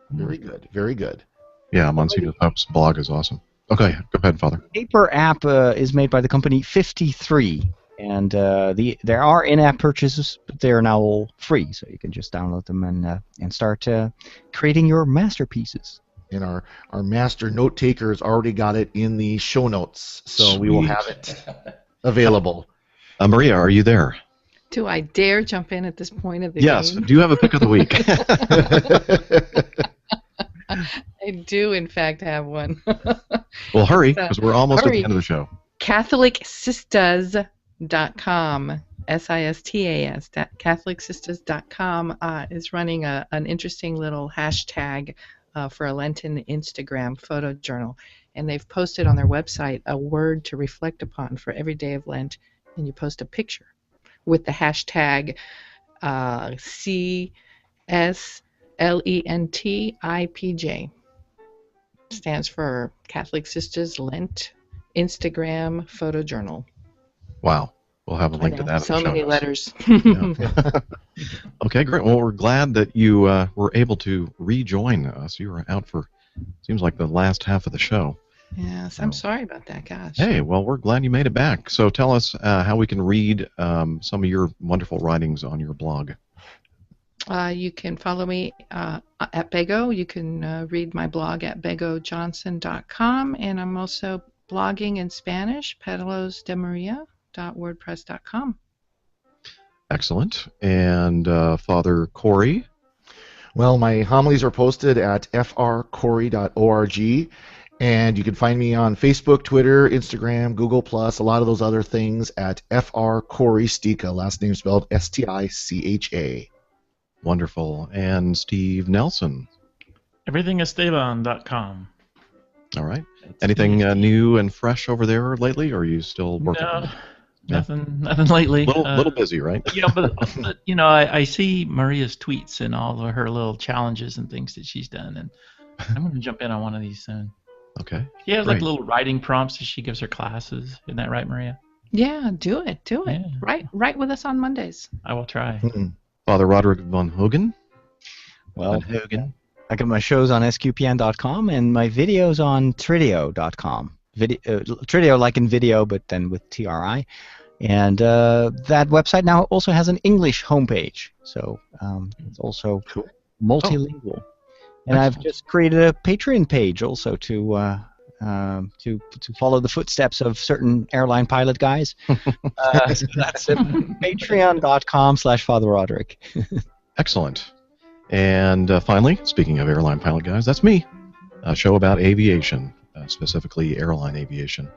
Very good. Very good. Yeah, Monsignor Pope's blog is awesome. Okay, go ahead, Father. Paper app is made by the company 53, and there are in-app purchases, but they are now all free, so you can just download them and start creating your masterpieces. And our master note takers already got it in the show notes, so we will have it available. Maria, are you there? Do I dare jump in at this point of the Yes. game? Do you have a pick of the week? I do, in fact, have one. Well, hurry, because we're almost at the end of the show. CatholicSistas.com, SISTAS, CatholicSistas.com is running an interesting little hashtag for a Lenten Instagram photojournal, and they've posted on their website a word to reflect upon for every day of Lent, and you post a picture with the hashtag CSSLT, LENTIPJ. Stands for Catholic Sisters Lent Instagram Photojournal. Wow. We'll have a I link to know, that in so the show many notes. letters. Yeah. Okay, great. Well, we're glad that you were able to rejoin us. You were out for, seems like the last half of the show. Yes, I'm sorry about that, gosh. Hey, well, we're glad you made it back. So tell us how we can read some of your wonderful writings on your blog. You can follow me at Bego. You can read my blog at begojohnson.com, and I'm also blogging in Spanish, pedalosdemaria.wordpress.com. Excellent. And Father Corey? Well, my homilies are posted at frcorey.org, and you can find me on Facebook, Twitter, Instagram, Google+, a lot of those other things at frcorey Stica, last name spelled Sticha. Wonderful. And Steve Nelson? Everythingesteban.com. All right. Anything new and fresh over there lately, or are you still working on it? Nothing lately. Little busy, right? Yeah, but you know, I see Maria's tweets and all of her little challenges and things that she's done, and I'm going to jump in on one of these soon. Okay. She has like Great. little writing prompts as she gives her classes. Isn't that right, Maria? Yeah, do it. Yeah. Write with us on Mondays. I will try. Father Roderick von Hogen? Well, Van Hogen. I got my shows on sqpn.com and my videos on tridio.com. Tridio like in video, but then with TRI. And that website now also has an English homepage, so it's also multilingual. And I've just created a Patreon page also to follow the footsteps of certain airline pilot guys. So that's it. Patreon.com/Father Roderick. Excellent. And finally, speaking of airline pilot guys, that's me. A show about aviation, specifically airline aviation.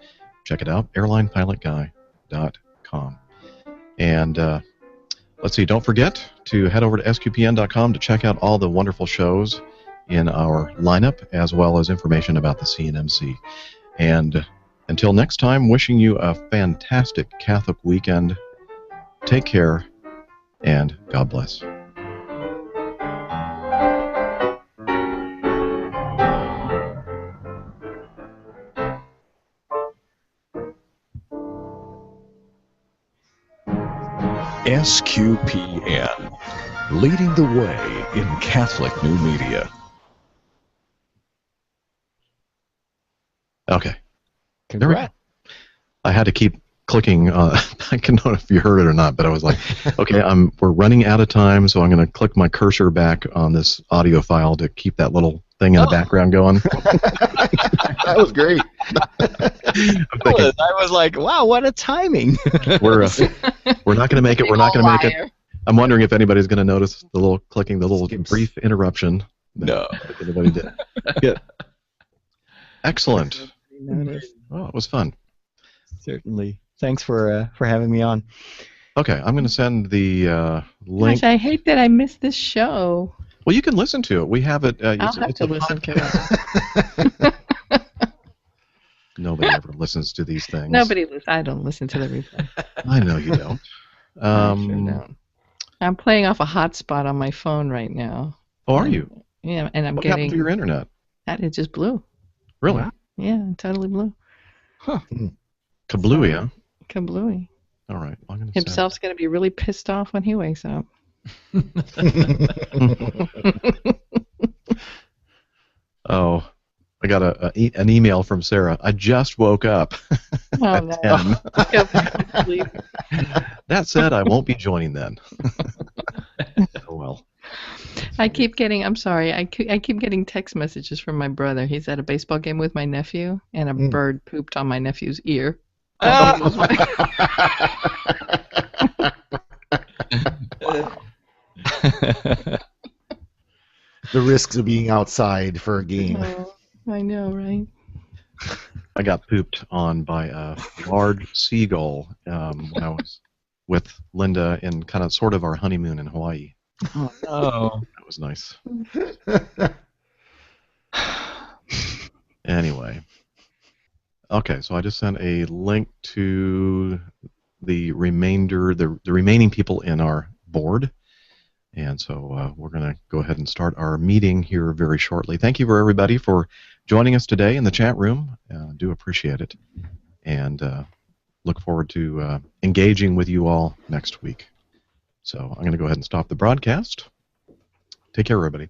Check it out, airlinepilotguy.com. And let's see, don't forget to head over to sqpn.com to check out all the wonderful shows in our lineup, as well as information about the CNMC. And until next time, wishing you a fantastic Catholic weekend. Take care, and God bless. SQPN, leading the way in Catholic new media. Okay. Congrats. I had to keep clicking. I don't know if you heard it or not, but I was like, okay, we're running out of time, so I'm going to click my cursor back on this audio file to keep that little thing in the background going. That was great. I was like, wow, what a timing. We're not going to make it. We're not going to make it. I'm wondering if anybody's going to notice the little clicking, the little brief interruption. No. If anybody did. Good. Excellent. Oh, it was fun. Certainly. Thanks for having me on. Okay, I'm going to send the link. Gosh, I hate that I missed this show. Well, you can listen to it. We have it. I'll have to listen to it. Nobody ever listens to these things. I don't listen to the replay. I know you don't. I sure don't. I'm playing off a hotspot on my phone right now. Oh, are you? Yeah, and I'm What getting. happened to your internet? It just blew. Really? Yeah, it totally blew. Huh. Kablooey, huh? Kablooey. All right. I'm gonna Himself's going to be really pissed off when he wakes up. Oh, I got an email from Sarah. I just woke up. Oh, no. Go back to sleep. That said, I won't be joining then. Oh, well. I keep getting text messages from my brother. He's at a baseball game with my nephew, and a bird pooped on my nephew's ear. The risks of being outside for a game. Oh, I know, right? I got pooped on by a large seagull when I was with Linda in kind of sort of our honeymoon in Hawaii. Oh, no. That was nice. Anyway. Okay, so I just sent a link to the remaining people in our board. And so we're going to go ahead and start our meeting here very shortly. Thank you for everybody for joining us today in the chat room. Do appreciate it. And look forward to engaging with you all next week. So I'm going to go ahead and stop the broadcast. Take care, everybody.